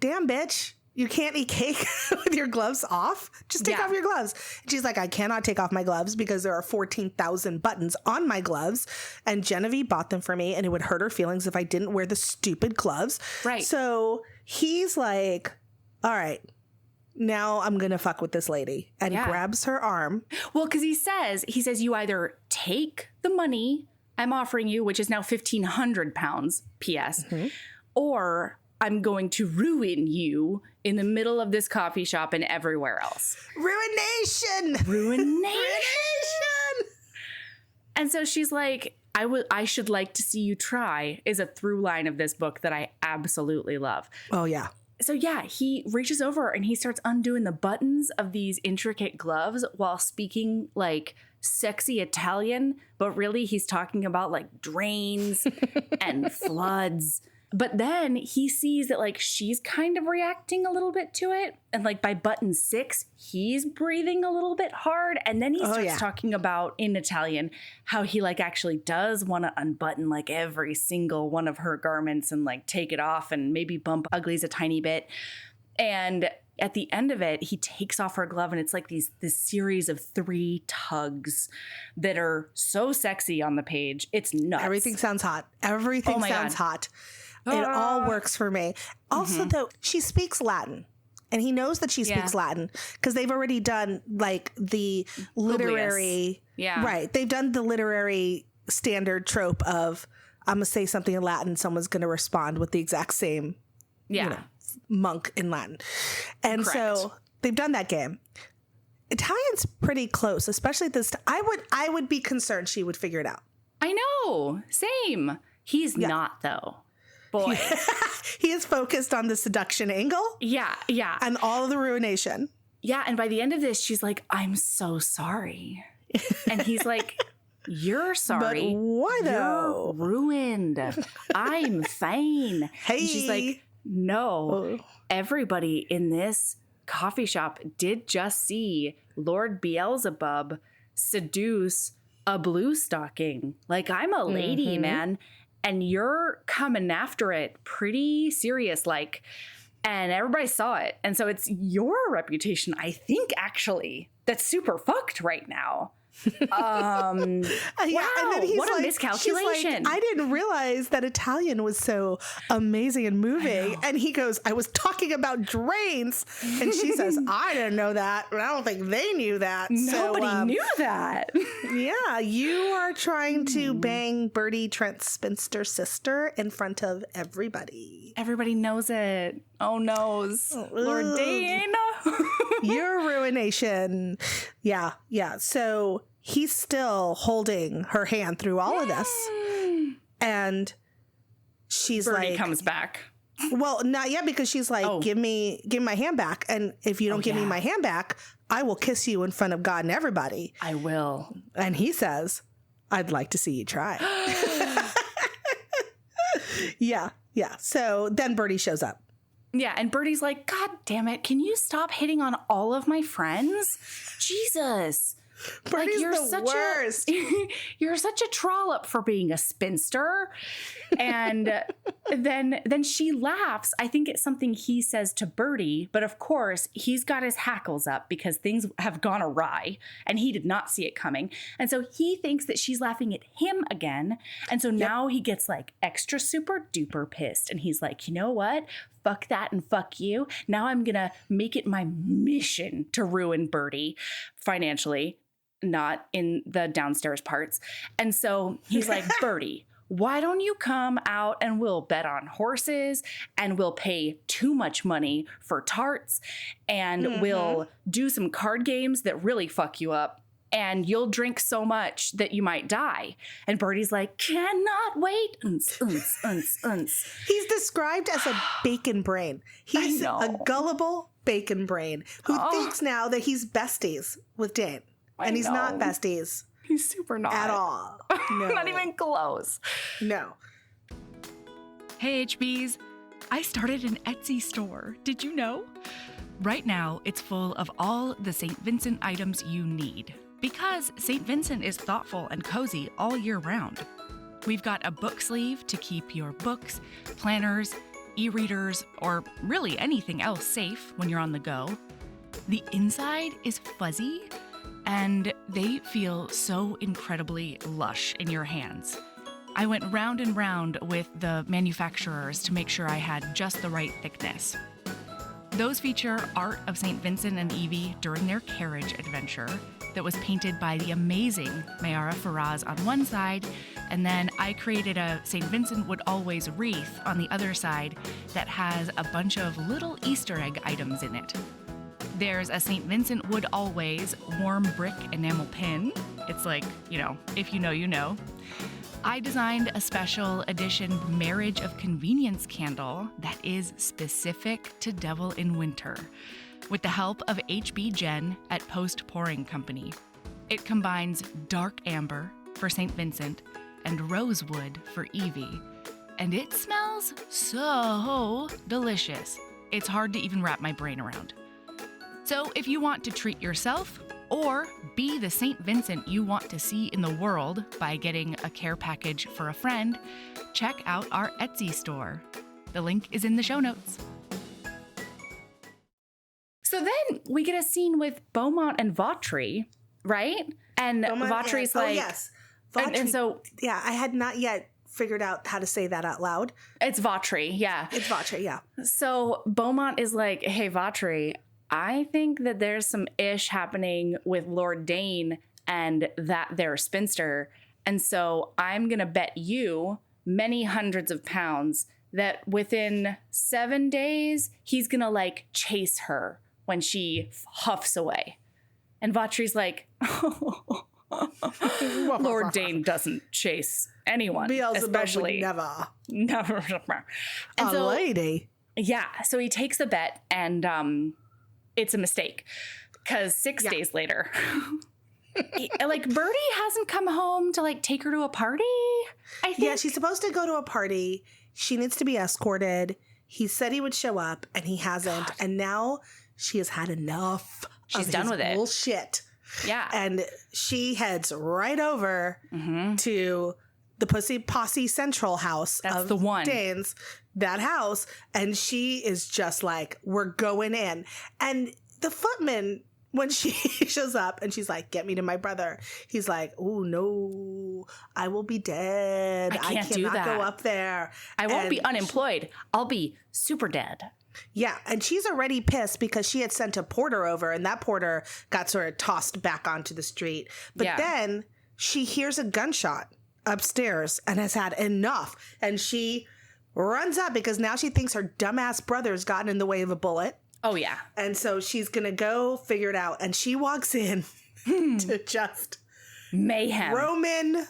damn, bitch, you can't eat cake with your gloves off? Just take off your gloves. And she's like, I cannot take off my gloves because there are 14,000 buttons on my gloves. And Genevieve bought them for me and it would hurt her feelings if I didn't wear the stupid gloves. Right. So he's like, all right, now I'm going to fuck with this lady, and grabs her arm. Well, because he says, you either take the money I'm offering you, which is now 1,500 pounds, P.S., or I'm going to ruin you in the middle of this coffee shop and everywhere else. Ruination! Ruination! And so she's like, I should like to see you try is a through line of this book that I absolutely love. Oh, yeah. So yeah, he reaches over and he starts undoing the buttons of these intricate gloves while speaking like sexy Italian, but really he's talking about like drains and floods. But then he sees that like she's kind of reacting a little bit to it. And like by button 6, he's breathing a little bit hard. And then he starts talking about in Italian how he like actually does want to unbutton like every single one of her garments and like take it off and maybe bump Uglies a tiny bit. And at the end of it, he takes off her glove and it's like this series of 3 tugs that are so sexy on the page. It's nuts. Everything sounds hot. Everything sounds hot. It all works for me. Also, though, she speaks Latin. And he knows that she speaks Latin because they've already done like the literary. Yeah. Right. They've done the literary standard trope of I'm going to say something in Latin. Someone's going to respond with the exact same monk in Latin. And so they've done that game. Italian's pretty close, especially this. I would be concerned she would figure it out. I know. Same. He's not, though. Boy. He is focused on the seduction angle. Yeah. And all of the ruination. Yeah. And by the end of this, she's like, I'm so sorry. And he's like, you're sorry. But why though? You're ruined. I'm fine. Hey. And she's like, no, everybody in this coffee shop did just see Lord Beelzebub seduce a blue stocking. Like, I'm a lady, man. And you're coming after it pretty serious, like, and everybody saw it. And so it's your reputation, I think, actually, that's super fucked right now. Wow, and then he's what a like, miscalculation. Like, I didn't realize that Italian was so amazing and moving. And he goes, I was talking about drains. And she says, I didn't know that. And I don't think they knew that. Nobody knew that. Yeah, you are trying to bang Bertie Trent's spinster sister in front of everybody. Everybody knows it. Oh, noes. Lord Dane. Your ruination. Yeah. So he's still holding her hand through all of this. And she's Bertie like, comes back. Well, not yet, because she's like, give me my hand back. And if you don't give me my hand back, I will kiss you in front of God and everybody. I will. And he says, I'd like to see you try. Yeah. So then Bertie shows up. Yeah, and Bertie's like, God damn it, can you stop hitting on all of my friends? Jesus. Bertie's the worst. You're such a trollop for being a spinster. And then she laughs. I think it's something he says to Bertie, but of course he's got his hackles up because things have gone awry and he did not see it coming. And so he thinks that she's laughing at him again. And so now he gets like extra super duper pissed. And he's like, you know what? Fuck that and fuck you. Now I'm going to make it my mission to ruin Bertie financially, not in the downstairs parts. And so he's like, Bertie, why don't you come out and we'll bet on horses and we'll pay too much money for tarts and we'll do some card games that really fuck you up. And you'll drink so much that you might die. And Bertie's like, cannot wait. He's described as a bacon brain. He's a gullible bacon brain who thinks now that he's besties with Dane. And he's not besties. He's super not. At all. No. Not even close. No. Hey, HBs. I started an Etsy store. Did you know? Right now, it's full of all the St. Vincent items you need. Because St. Vincent is thoughtful and cozy all year round. We've got a book sleeve to keep your books, planners, e-readers, or really anything else safe when you're on the go. The inside is fuzzy, and they feel so incredibly lush in your hands. I went round and round with the manufacturers to make sure I had just the right thickness. Those feature art of St. Vincent and Evie during their carriage adventure that was painted by the amazing Mayara Faraz on one side, and then I created a St. Vincent Would Always wreath on the other side that has a bunch of little Easter egg items in it. There's a St. Vincent Would Always warm brick enamel pin. It's like, if you know, you know. I designed a special edition Marriage of Convenience candle that is specific to Devil in Winter with the help of HB Jen at Post Pouring Company. It combines dark amber for St. Vincent and rosewood for Evie, and it smells so delicious. It's hard to even wrap my brain around. So if you want to treat yourself or be the St. Vincent you want to see in the world by getting a care package for a friend, check out our Etsy store. The link is in the show notes. So then we get a scene with Beaumont and Vautry, right? And Vautry's like... Oh, yes. Vautry, and so... Yeah, I had not yet figured out how to say that out loud. It's Vautry, yeah. It's Vautry, yeah. So Beaumont is like, hey, Vautry, I think that there's some ish happening with Lord Dane and that they're spinster. And so I'm going to bet you many hundreds of pounds that within 7 days, he's going to like chase her when she huffs away. And Vautry's like, Lord Dane doesn't chase anyone, especially never. And a lady. Yeah. So he takes the bet and it's a mistake because 6 days later, like Birdie hasn't come home to like take her to a party. I think. Yeah, she's supposed to go to a party. She needs to be escorted. He said he would show up and he hasn't. God. And now she has had enough. She's done with it. Bullshit. Yeah. And she heads right over to the Pussy Posse Central house. That's of the one. Dane's, that house. And she is just like, we're going in. And the footman, when she shows up and she's like, get me to my brother. He's like, oh, no, I will be dead. I cannot go up there. I won't be unemployed. I'll be super dead. Yeah, and she's already pissed because she had sent a porter over and that porter got sort of tossed back onto the street. But then she hears a gunshot upstairs and has had enough. And she runs up because now she thinks her dumbass brother's gotten in the way of a bullet. Oh, yeah. And so she's going to go figure it out. And she walks in to just... mayhem. Roman,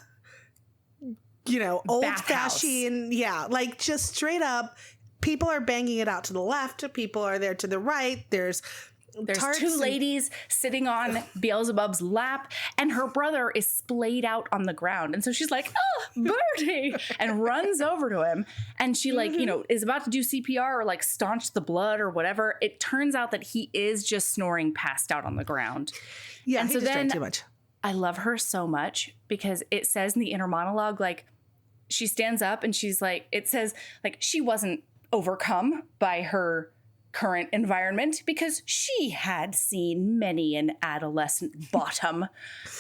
old-fashioned, like just straight up... People are banging it out to the left. People are there to the right. There's tarts two ladies sitting on Beelzebub's lap, and her brother is splayed out on the ground. And so she's like, oh, Birdie, and runs over to him. And she is about to do CPR or like staunch the blood or whatever. It turns out that he is just snoring passed out on the ground. Yeah, and he so just then drank too much. I love her so much because it says in the inner monologue, like she stands up and she's like, it says like she wasn't overcome by her current environment because she had seen many an adolescent bottom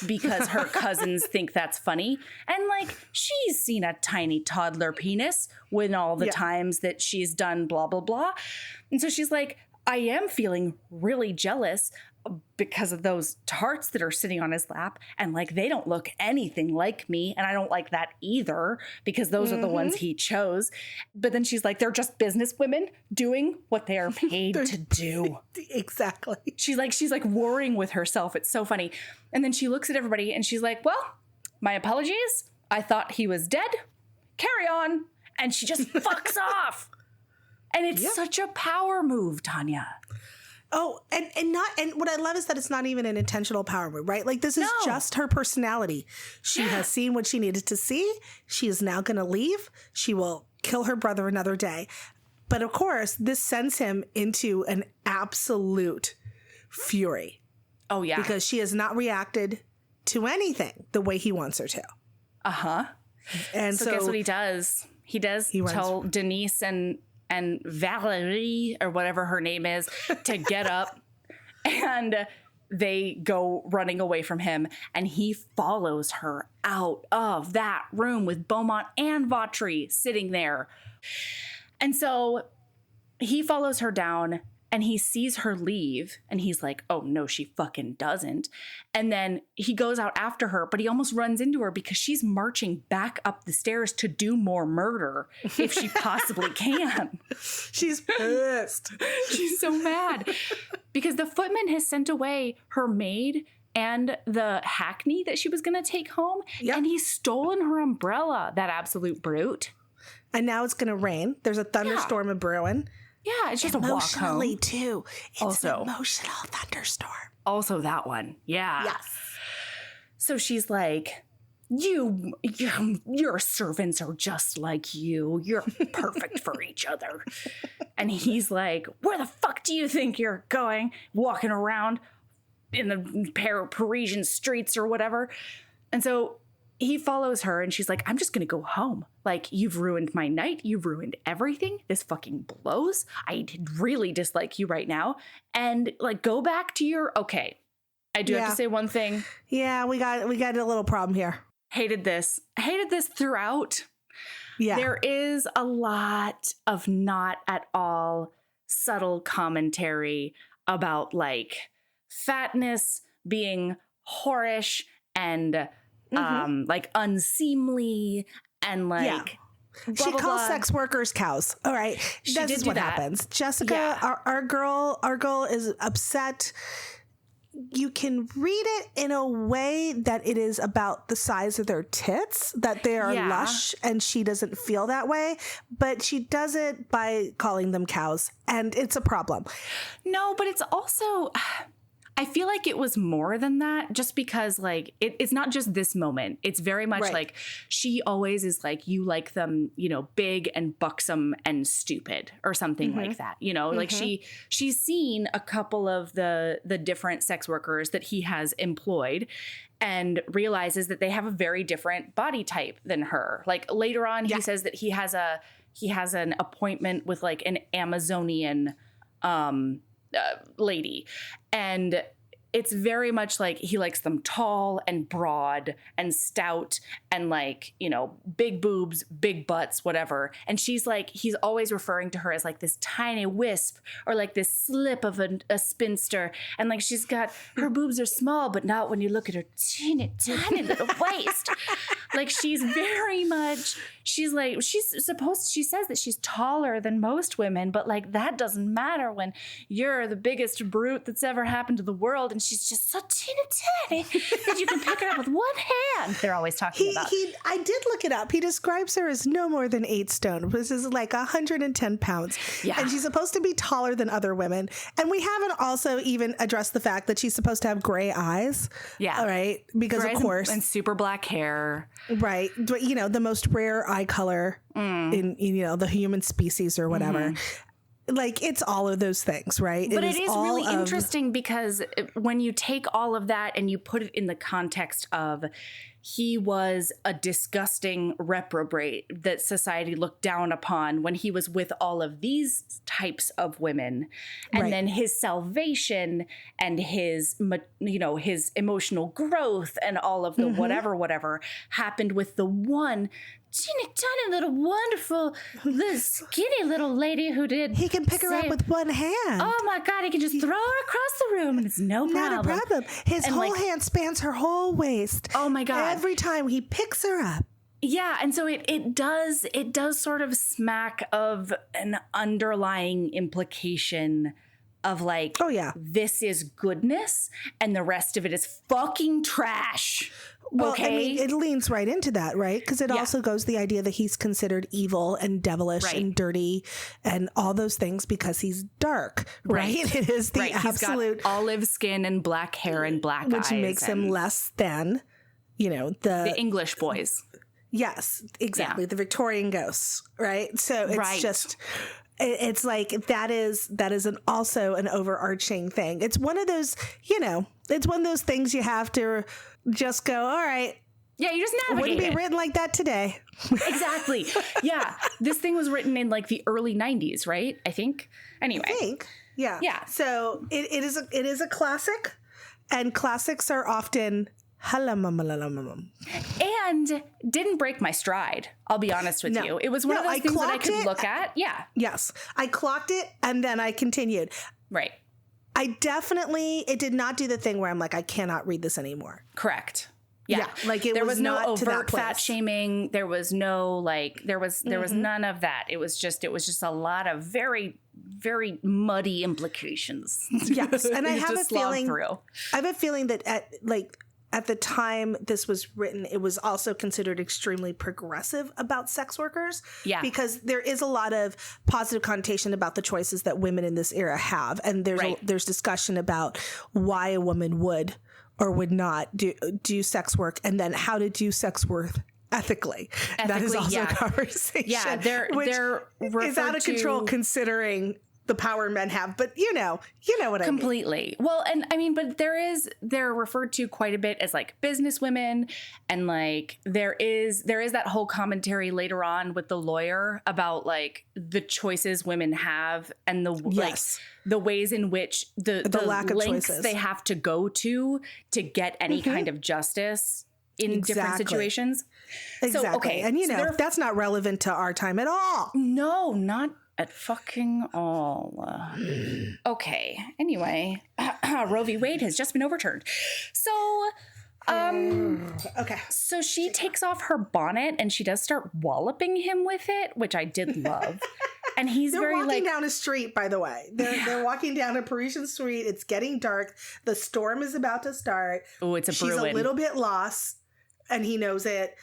because her cousins think that's funny. And like she's seen a tiny toddler penis when all the times that she's done blah, blah, blah. And so she's like, I am feeling really jealous because of those tarts that are sitting on his lap. And like, they don't look anything like me. And I don't like that either because those are the ones he chose. But then she's like, they're just business women doing what they are paid to do. Exactly. She's like warring with herself. It's so funny. And then she looks at everybody and she's like, well, my apologies. I thought he was dead. Carry on. And she just fucks off. And it's such a power move, Tanya. Oh, and what I love is that it's not even an intentional power move, right? Like this is just her personality. She has seen what she needed to see. She is now going to leave. She will kill her brother another day. But of course, this sends him into an absolute fury. Oh, yeah. Because she has not reacted to anything the way he wants her to. Uh-huh. And so guess what he does? He tell Denise and Valerie or whatever her name is to get up and they go running away from him and he follows her out of that room with Beaumont and Vautry sitting there. And so he follows her down and he sees her leave and he's like, oh no, she fucking doesn't. And then he goes out after her, but he almost runs into her because she's marching back up the stairs to do more murder if she possibly can. She's pissed. She's so mad. because the footman has sent away her maid and the hackney that she was going to take home. Yep. And he's stolen her umbrella, that absolute brute. And now it's going to rain. There's a thunderstorm of brewing. Yeah, it's just a walk home. Emotionally, too. It's Also- an emotional thunderstorm. Also that one. Yeah. Yes. So she's like, your servants are just like you. You're perfect for each other. And he's like, where the fuck do you think you're going? Walking around in the Parisian streets or whatever. And so he follows her and she's like, I'm just going to go home. Like, you've ruined my night. You've ruined everything. This fucking blows. I really dislike you right now. And like, go back to your, okay. I do have to say one thing. Yeah, we got a little problem here. Hated this throughout. Yeah. There is a lot of not at all subtle commentary about like fatness being whorish and like unseemly and like blah, she blah, calls blah. sex workers cows. All right. This is what happens. Jessica, our girl is upset. You can read it in a way that it is about the size of their tits, that they are lush, and she doesn't feel that way, but she does it by calling them cows, and it's a problem. No, but it's also, I feel like it was more than that, just because like it's not just this moment. It's very much like she always is like, you like them, you know, big and buxom and stupid or something like that. You know, like she's seen a couple of the different sex workers that he has employed and realizes that they have a very different body type than her. Like later on, he says that he has an appointment with like an Amazonian lady, and it's very much like he likes them tall and broad and stout and like, you know, big boobs, big butts, whatever. And she's like, he's always referring to her as like this tiny wisp or like this slip of a spinster. And like she's got, her boobs are small, but not when you look at her tiny little waist. Like she's very much, she's like, she says that she's taller than most women, but like that doesn't matter when you're the biggest brute that's ever happened to the world. And she's just so teeny that you can pick her up with one hand. They're always talking about. I did look it up. He describes her as no more than 8 stone. This is like 110 pounds. Yeah. And she's supposed to be taller than other women. And we haven't also even addressed the fact that she's supposed to have gray eyes. Yeah. All right. Because gray of course. And super black hair. Right. You know, the most rare eye color in, you know, the human species or whatever. Like, it's all of those things, right? But it is really interesting because when you take all of that and you put it in the context of he was a disgusting reprobate that society looked down upon when he was with all of these types of women. And then his salvation and his, you know, his emotional growth and all of the whatever happened with the one tiny little wonderful little skinny little lady who did. He can pick her up with one hand. Oh my God, he can just throw her across the room and it's no problem. Not a problem. His and whole hand spans her whole waist. Oh my God. Every time he picks her up. Yeah, and so it does sort of smack of an underlying implication of like, oh yeah, this is goodness and the rest of it is fucking trash. Well, okay? I mean, it leans right into that, right? Because it also goes the idea that he's considered evil and devilish and dirty and all those things because he's dark, right? It is the absolute he's got olive skin and black hair and black eyes. Which makes him less than, you know, the English boys. Yes, exactly. Yeah. The Victorian ghosts, right? So it's just... It's like that is also an overarching thing. It's one of those, you know, it's one of those things you have to just go, all right. Yeah, you just navigate. It wouldn't be written like that today. Exactly. Yeah. This thing was written in like the early 90s, right? I think. Anyway. Yeah. Yeah. So it is a classic, and classics are often and didn't break my stride. I'll be honest with you. It was one of those things that I could look at. Yeah. Yes. I clocked it and then I continued. Right. It did not do the thing where I'm like, I cannot read this anymore. Correct. Yeah. Like there was no not overt fat shaming. There was no like, there was none of that. It was just a lot of very very muddy implications. Yes, and I have a Just slog feeling. through. I have a feeling that at the time this was written, it was also considered extremely progressive about sex workers. Yeah. Because there is a lot of positive connotation about the choices that women in this era have. And there's discussion about why a woman would or would not do sex work, and then how to do sex work ethically. That is also a conversation. Yeah, they're is out of control considering the power men have, but you know what I mean. Completely. Well, and I mean, but they're referred to quite a bit as like business women, and like there is that whole commentary later on with the lawyer about like the choices women have and like the ways in which the lack of lengths choices they have to go to get any kind of justice in different situations. Exactly. So, okay, and that's not relevant to our time at all. No, not at fucking all. Okay. Anyway, Roe v. Wade has just been overturned. So, okay. So she takes off her bonnet and she does start walloping him with it, which I did love. And he's they're very walking down a street, by the way. They're walking down a Parisian street. It's getting dark. The storm is about to start. Oh, it's a She's Bruin. a little bit lost, and he knows it.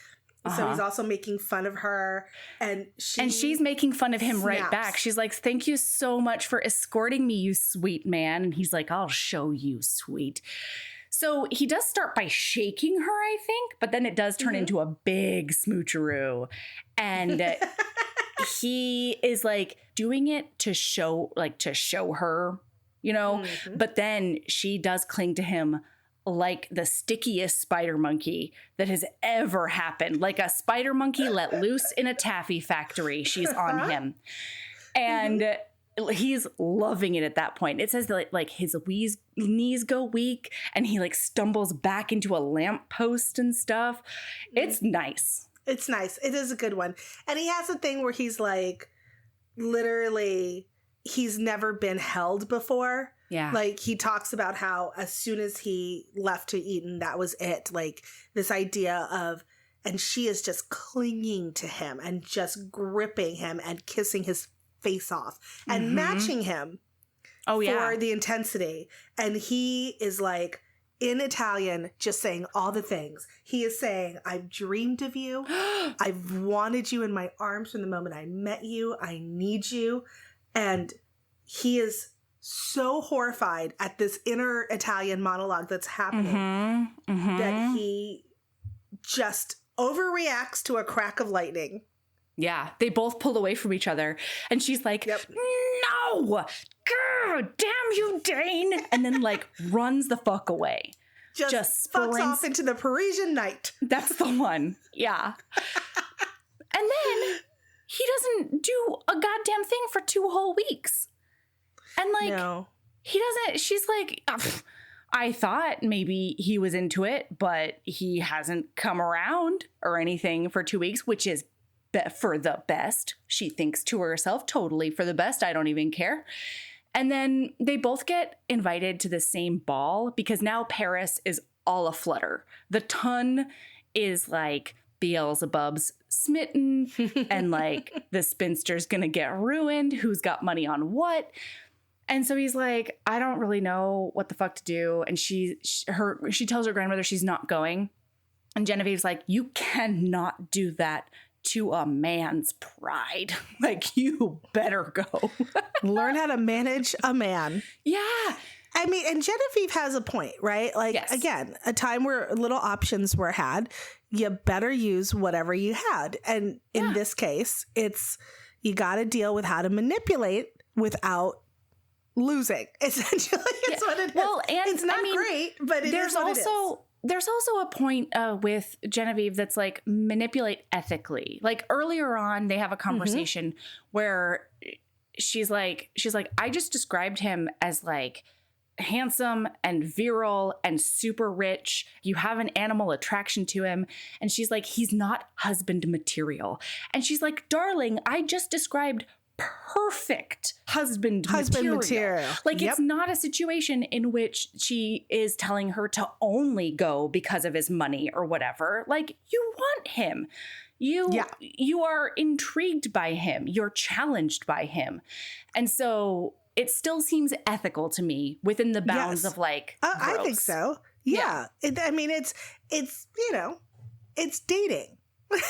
So he's also making fun of her, and she's making fun of him right back. She's like, "Thank you so much for escorting me, you sweet man." And he's like, "I'll show you, sweet." So he does start by shaking her, I think, but then it does turn into a big smoocheroo. And he is like doing it to show her, but then she does cling to him like the stickiest spider monkey that has ever happened. Like a spider monkey let loose in a taffy factory. She's on him. And he's loving it at that point. It says that like his knees go weak and he like stumbles back into a lamppost and stuff. It's nice. It's nice. It is a good one. And he has a thing where he's like, literally, he's never been held before. Yeah. Like he talks about how as soon as he left to Eton, that was it. Like this idea of, and she is just clinging to him and just gripping him and kissing his face off and matching him for the intensity. And he is like in Italian, just saying all the things. He is saying, I've dreamed of you. I've wanted you in my arms from the moment I met you. I need you. And he is so horrified at this inner Italian monologue that's happening that he just overreacts to a crack of lightning. Yeah, they both pull away from each other. And she's like, no, God, damn you, Dane. And then like runs the fuck away. Just fucks off into the Parisian night. That's the one. Yeah. And then he doesn't do a goddamn thing for 2 whole weeks. And like, he doesn't, she's like, I thought maybe he was into it, but he hasn't come around or anything for 2 weeks, which is for the best. She thinks to herself, totally for the best. I don't even care. And then they both get invited to the same ball because now Paris is all aflutter. The ton is like Beelzebub's smitten and like the spinster's gonna get ruined. Who's got money on what? And so he's like, I don't really know what the fuck to do. And she tells her grandmother she's not going. And Genevieve's like, you cannot do that to a man's pride. Like, you better go. Learn how to manage a man. Yeah. I mean, and Genevieve has a point, right? Like, again, a time where little options were had. You better use whatever you had. And in this case, it's you got to deal with how to manipulate without losing. Essentially, it's what it is. Well, and it's not great, but it is what it is. There's also a point with Genevieve that's like manipulate ethically. Like earlier on, they have a conversation where she's like, I just described him as like handsome and virile and super rich. You have an animal attraction to him. And she's like, he's not husband material. And she's like, darling, I just described perfect husband material. Like, it's not a situation in which she is telling her to only go because of his money or whatever. Like, you want him. You are intrigued by him. You're challenged by him. And so it still seems ethical to me within the bounds of like, I think so. Yeah. It's dating.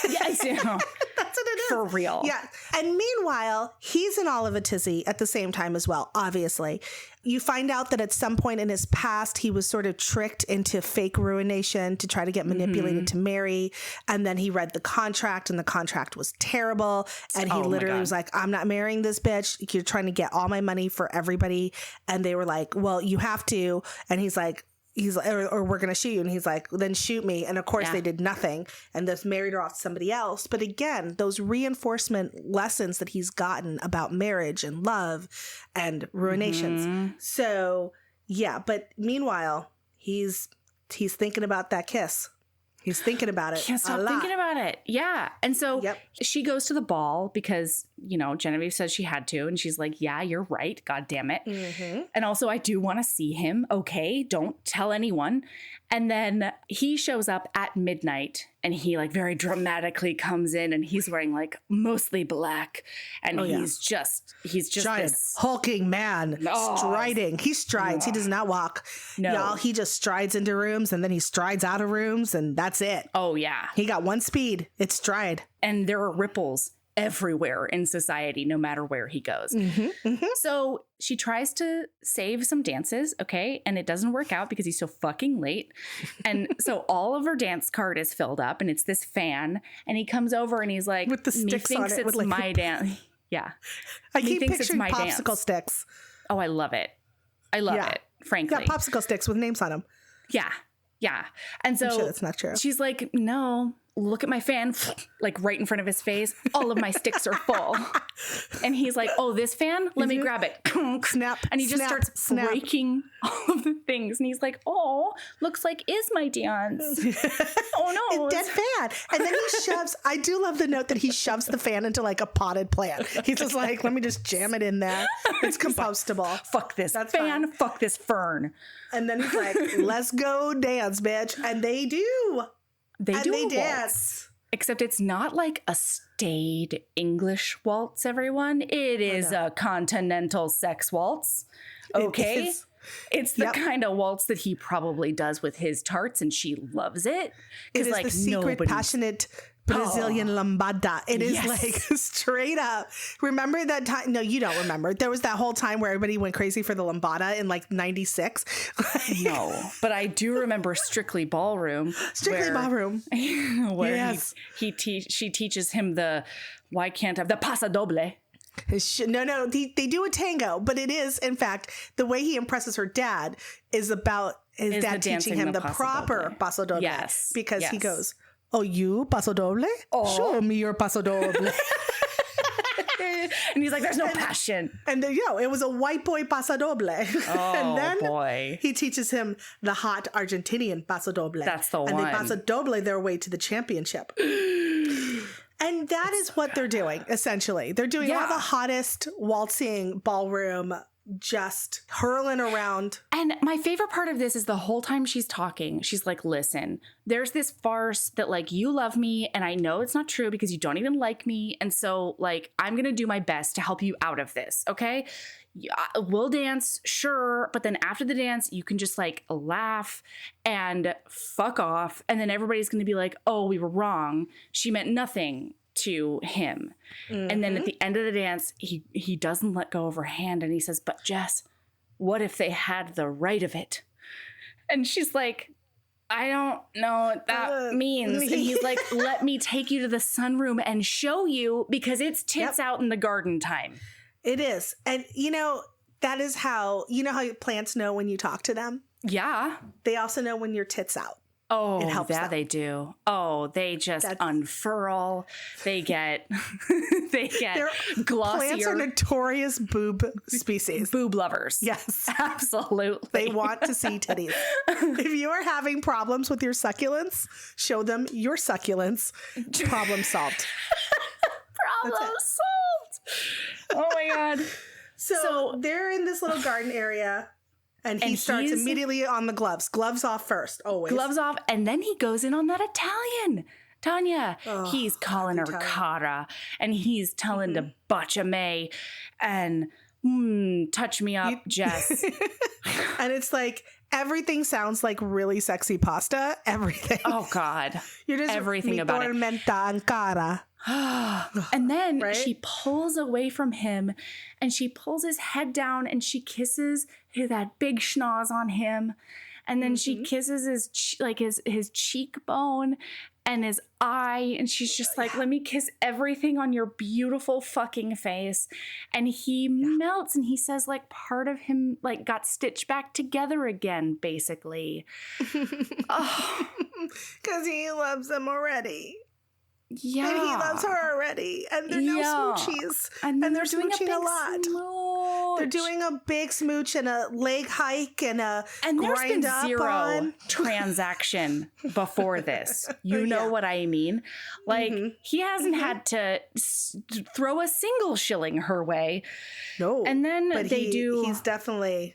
Yes, That's what it is. For real. Yeah. And meanwhile, he's in all of a tizzy at the same time as well, obviously. You find out that at some point in his past, he was sort of tricked into fake ruination to try to get manipulated to marry. And then he read the contract, and the contract was terrible. And he literally was like, I'm not marrying this bitch. You're trying to get all my money for everybody. And they were like, well, you have to. And he's like, or we're going to shoot you. And he's like, then shoot me. And of course they did nothing and just married her off to somebody else. But again, those reinforcement lessons that he's gotten about marriage and love and ruinations. So yeah. But meanwhile, he's thinking about that kiss. He's thinking about it. Can't stop thinking about it. Yeah. And so she goes to the ball because, Genevieve says she had to. And she's like, yeah, you're right. God damn it. And also, I do want to see him. Okay. Don't tell anyone. And then he shows up at midnight and he like very dramatically comes in and he's wearing like mostly black. And he's just giant, this hulking man striding. He strides. He does not walk. No. Y'all, he just strides into rooms and then he strides out of rooms and that's it. Oh, yeah. He got one speed. It's stride. And there are ripples everywhere in society, no matter where he goes. So she tries to save some dances, okay? And it doesn't work out because he's so fucking late. And so all of her dance card is filled up and it's this fan. And he comes over and he's like, with the sticks he on thinks it. It's with like my dance. Yeah. I keep picturing popsicle sticks. Oh, I love it. I love it, frankly. Yeah, popsicle sticks with names on them. Yeah. Yeah. And so I'm sure that's not true. She's like, no, look at my fan, like right in front of his face. All of my sticks are full. And he's like, oh, this fan? Let me grab it. Snap. And he just starts breaking all of the things. And he's like, oh, looks like is my dance. Oh, no. Dead fan. And then he shoves, I do love the note that he shoves the fan into like a potted plant. He's just like, let me just jam it in there. It's compostable. Fuck this fan. Fine. Fuck this fern. And then he's like, let's go dance, bitch. And they do. They dance. Waltz. Except it's not like a staid English waltz, everyone. It is a continental sex waltz. Okay? It's the kind of waltz that he probably does with his tarts, and she loves it. It is like the secret, passionate Brazilian lambada. It is like straight up. Remember that time? No, you don't remember. There was that whole time where everybody went crazy for the lambada in like 96. No, but I do remember Strictly Ballroom. Ballroom. Where she teaches him the paso doble. No, they do a tango, but it is, in fact, the way he impresses her dad is about his dad teaching him the proper paso doble. Yes. Because he goes, oh, you paso doble? Oh. Show me your paso doble. And he's like, there's no passion. And it was a white boy paso doble. Oh, and then boy. He teaches him the hot Argentinian paso doble. That's the one. And they paso doble their way to the championship. And that is what they're doing, essentially. They're doing all the hottest waltzing ballroom, just hurling around. And my favorite part of this is the whole time she's talking, she's like, listen, there's this farce that like you love me and I know it's not true because you don't even like me. And so like, I'm going to do my best to help you out of this. Okay. We'll dance, sure. But then after the dance, you can just like laugh and fuck off. And then everybody's going to be like, oh, we were wrong. She meant nothing to him. And then at the end of the dance, he doesn't let go of her hand. And he says, but Jess, what if they had the right of it? And she's like, I don't know what that means. And he's like, let me take you to the sunroom and show you because it's tits out in the garden time. It is. And that is how, how plants know when you talk to them? Yeah. They also know when your tits out. Oh, it helps them. They do. Oh, they just unfurl. They get glossier. Plants are notorious boob species. Boob lovers. Yes. Absolutely. They want to see titties. If you are having problems with your succulents, show them your succulents. Problem solved. Problem solved. Oh my God. So they're in this little garden area, and he starts immediately on the gloves. Gloves off first, always. Gloves off, and then he goes in on that Italian. Tanya, he's calling her cara, and he's telling to butcha May, and touch me up, Jess. And it's like, everything sounds like really sexy pasta. Everything. Oh, God. You're just everything about it. Tormenta and cara. And then Right? she pulls away from him, and she pulls his head down, and she kisses that big schnoz on him, and then she kisses his cheekbone and his eye, and she's just like, let me kiss everything on your beautiful fucking face. And he melts, and he says like part of him like got stitched back together again, basically. Oh. Because he loves them already. Yeah. And he loves her already. And they're no smoochies. And they're doing smooching a lot. Smooch. They're doing a big smooch and a leg hike and a there's grind been up zero on. transaction before this. You know what I mean? Like, he hasn't had to throw a single shilling her way. No. And then but he's definitely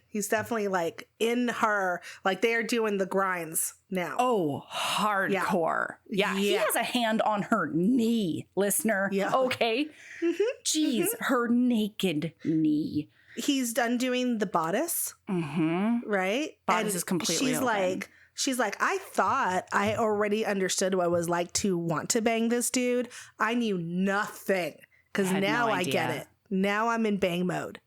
like in her, like they're doing the grinds now. Oh, hardcore. Yeah. He has a hand on her knee, listener. Yeah. Okay. Jeez, her naked knee. He's done doing the bodice. Right? Bodice is completely open. She's like, I thought I already understood what it was like to want to bang this dude. I knew nothing. Because now I get it. Now I'm in bang mode.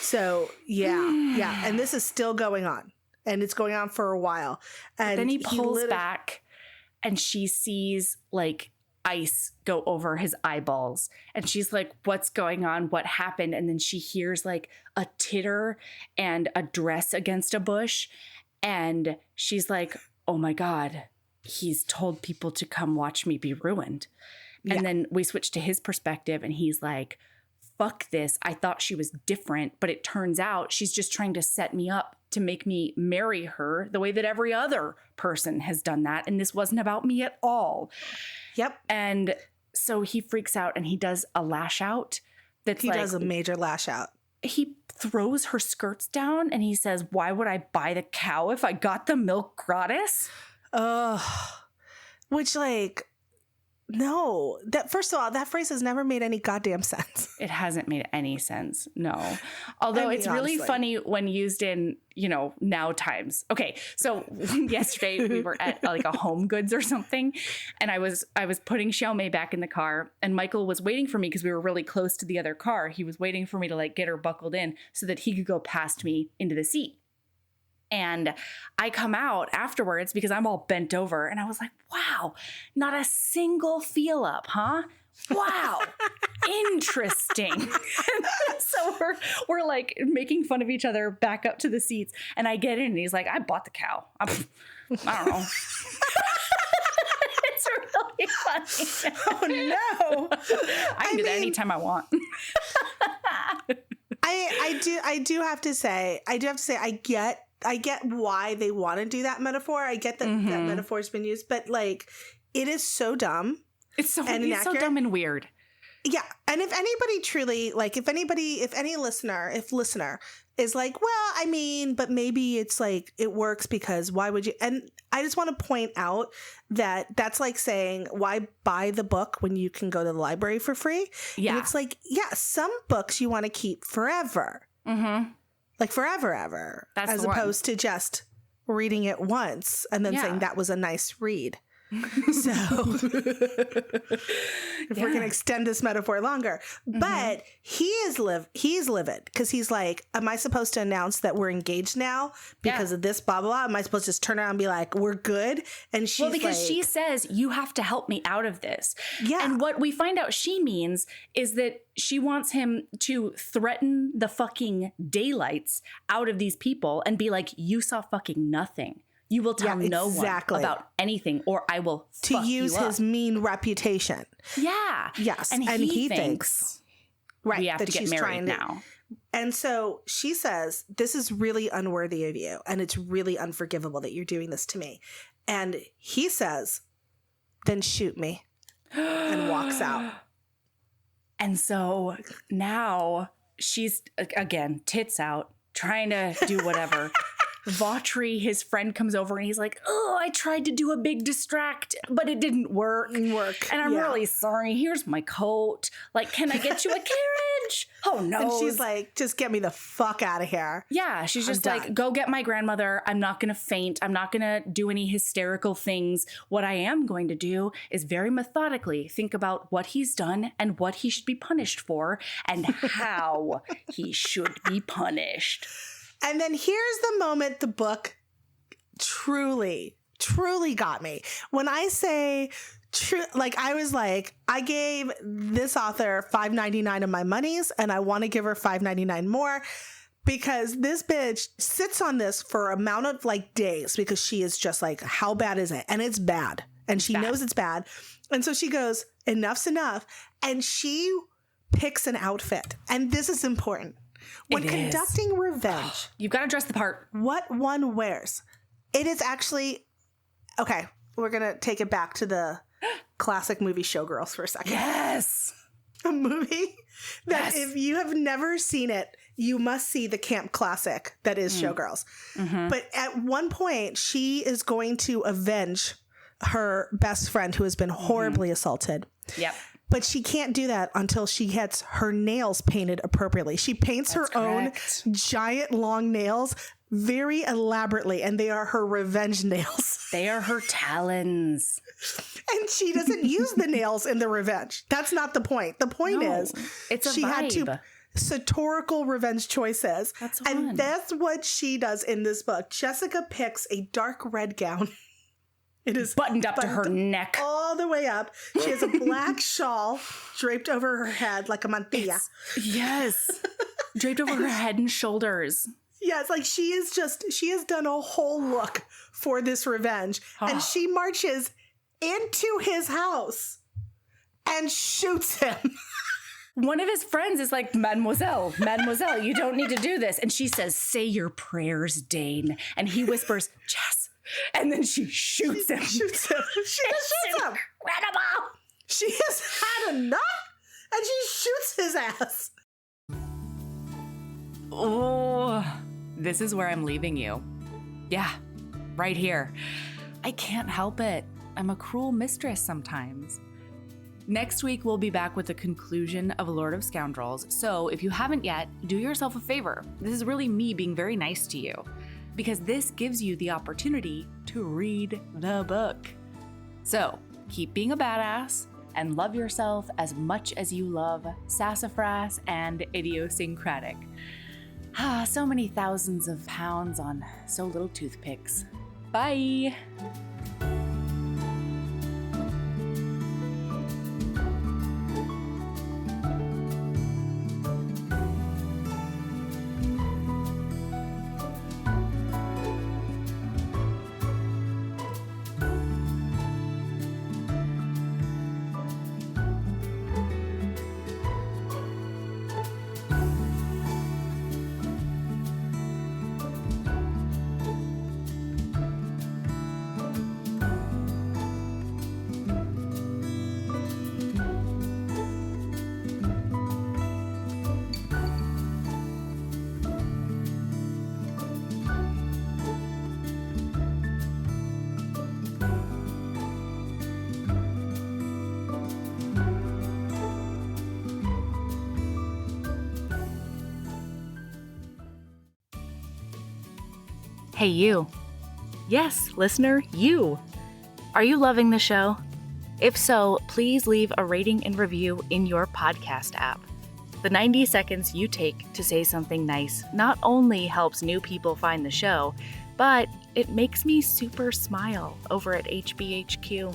So, yeah. And this is still going on. And it's going on for a while. And then he pulls back, and she sees like ice go over his eyeballs. And she's like, what's going on? What happened? And then she hears like a titter and a dress against a bush. And she's like, oh my God, he's told people to come watch me be ruined. And then we switch to his perspective, and he's like, fuck this. I thought she was different, but it turns out she's just trying to set me up to make me marry her the way that every other person has done that. And this wasn't about me at all. Yep. And so he freaks out, and he does a lash out. He does a major lash out. He throws her skirts down, and he says, why would I buy the cow if I got the milk gratis? Which like, no, that first of all, that phrase has never made any goddamn sense. It hasn't made any sense. No. Although it's really funny when used in, now times. Okay. So yesterday we were at like a Home Goods or something, and I was putting Xiaomei back in the car, and Michael was waiting for me because we were really close to the other car. He was waiting for me to like get her buckled in so that he could go past me into the seat. And I come out afterwards because I'm all bent over, and I was like, wow, not a single feel up, huh? Wow. Interesting. So we're like making fun of each other back up to the seats, and I get in, and he's like, I bought the cow. I don't know. It's really funny. Oh no. I can do that anytime I want. I do have to say, I get why they want to do that metaphor. I get that that metaphor's been used, but like, it is so dumb. It's so dumb and weird. Yeah. And if anybody truly, like, if any listener is like, well, I mean, but maybe it's like, it works because why would you? And I just want to point out that that's like saying, why buy the book when you can go to the library for free? Yeah. And it's like, yeah, some books you want to keep forever. Like forever, ever. That's as opposed to just reading it once and then saying that was a nice read. So if we're going to extend this metaphor longer, but he's livid because he's like, am I supposed to announce that we're engaged now because of this blah, blah, blah? Am I supposed to just turn around and be like, we're good? And she's because she says, you have to help me out of this. Yeah. And what we find out she means is that she wants him to threaten the fucking daylights out of these people and be like, you saw fucking nothing. You will tell no one about anything, or I will fuck you up. To use his mean reputation. Yeah. Yes. And he thinks we have to get married now. And so she says, this is really unworthy of you, and it's really unforgivable that you're doing this to me. And he says, then shoot me, and walks out. And so now she's, again, tits out, trying to do whatever. Vautry, his friend, comes over and he's like, oh, I tried to do a big distract, but it didn't work. And I'm really sorry. Here's my coat. Like, can I get you a carriage? Oh, no. And she's like, just get me the fuck out of here. Yeah, she's just like, go get my grandmother. I'm not going to faint. I'm not going to do any hysterical things. What I am going to do is very methodically think about what he's done and what he should be punished for and how he should be punished. And then here's the moment the book truly got me. When I say I was like, I gave this author $5.99 of my monies, and I want to give her $5.99 more because this bitch sits on this for amount of like days because she is just like, how bad is it? And it's bad. And she knows it's bad. And so she goes, enough's enough. And she picks an outfit. And this is important. When conducting revenge, you've got to dress the part. What one wears. It is actually, okay, we're going to take it back to the classic movie Showgirls for a second. Yes. A movie that if you have never seen it, you must see the camp classic that is Showgirls. Mm-hmm. But at one point, she is going to avenge her best friend who has been horribly assaulted. Yep. But she can't do that until she gets her nails painted appropriately. She paints her own giant long nails very elaborately, and they are her revenge nails. They are her talons. And she doesn't use the nails in the revenge. That's not the point. The point is she had two satirical revenge choices. That's and that's what she does in this book. Jessica picks a dark red gown. It is buttoned up to her neck. All the way up. She has a black shawl draped over her head like a mantilla. Yes. Draped over her head and shoulders. Yes, like she has done a whole look for this revenge. And she marches into his house and shoots him. One of his friends is like, Mademoiselle, you don't need to do this. And she says, say your prayers, Dane. And he whispers, Jess. And then she shoots him. She just shoots him. Incredible. She has had enough, and she shoots his ass. Oh, this is where I'm leaving you. Yeah, right here. I can't help it. I'm a cruel mistress sometimes. Next week, we'll be back with the conclusion of Lord of Scoundrels. So if you haven't yet, do yourself a favor. This is really me being very nice to you, because this gives you the opportunity to read the book. So keep being a badass and love yourself as much as you love sassafras and idiosyncratic. So many thousands of pounds on so little toothpicks. Bye. Hey, you. Yes, listener, you. Are you loving the show? If so, please leave a rating and review in your podcast app. The 90 seconds you take to say something nice not only helps new people find the show, but it makes me super smile over at HBHQ.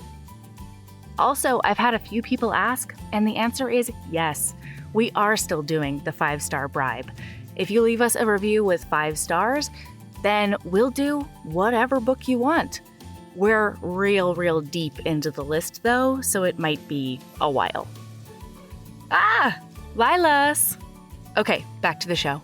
Also, I've had a few people ask, and the answer is yes. We are still doing the 5-star bribe. If you leave us a review with 5 stars, then we'll do whatever book you want. We're real deep into the list though, so it might be a while. Lilas! Okay, back to the show.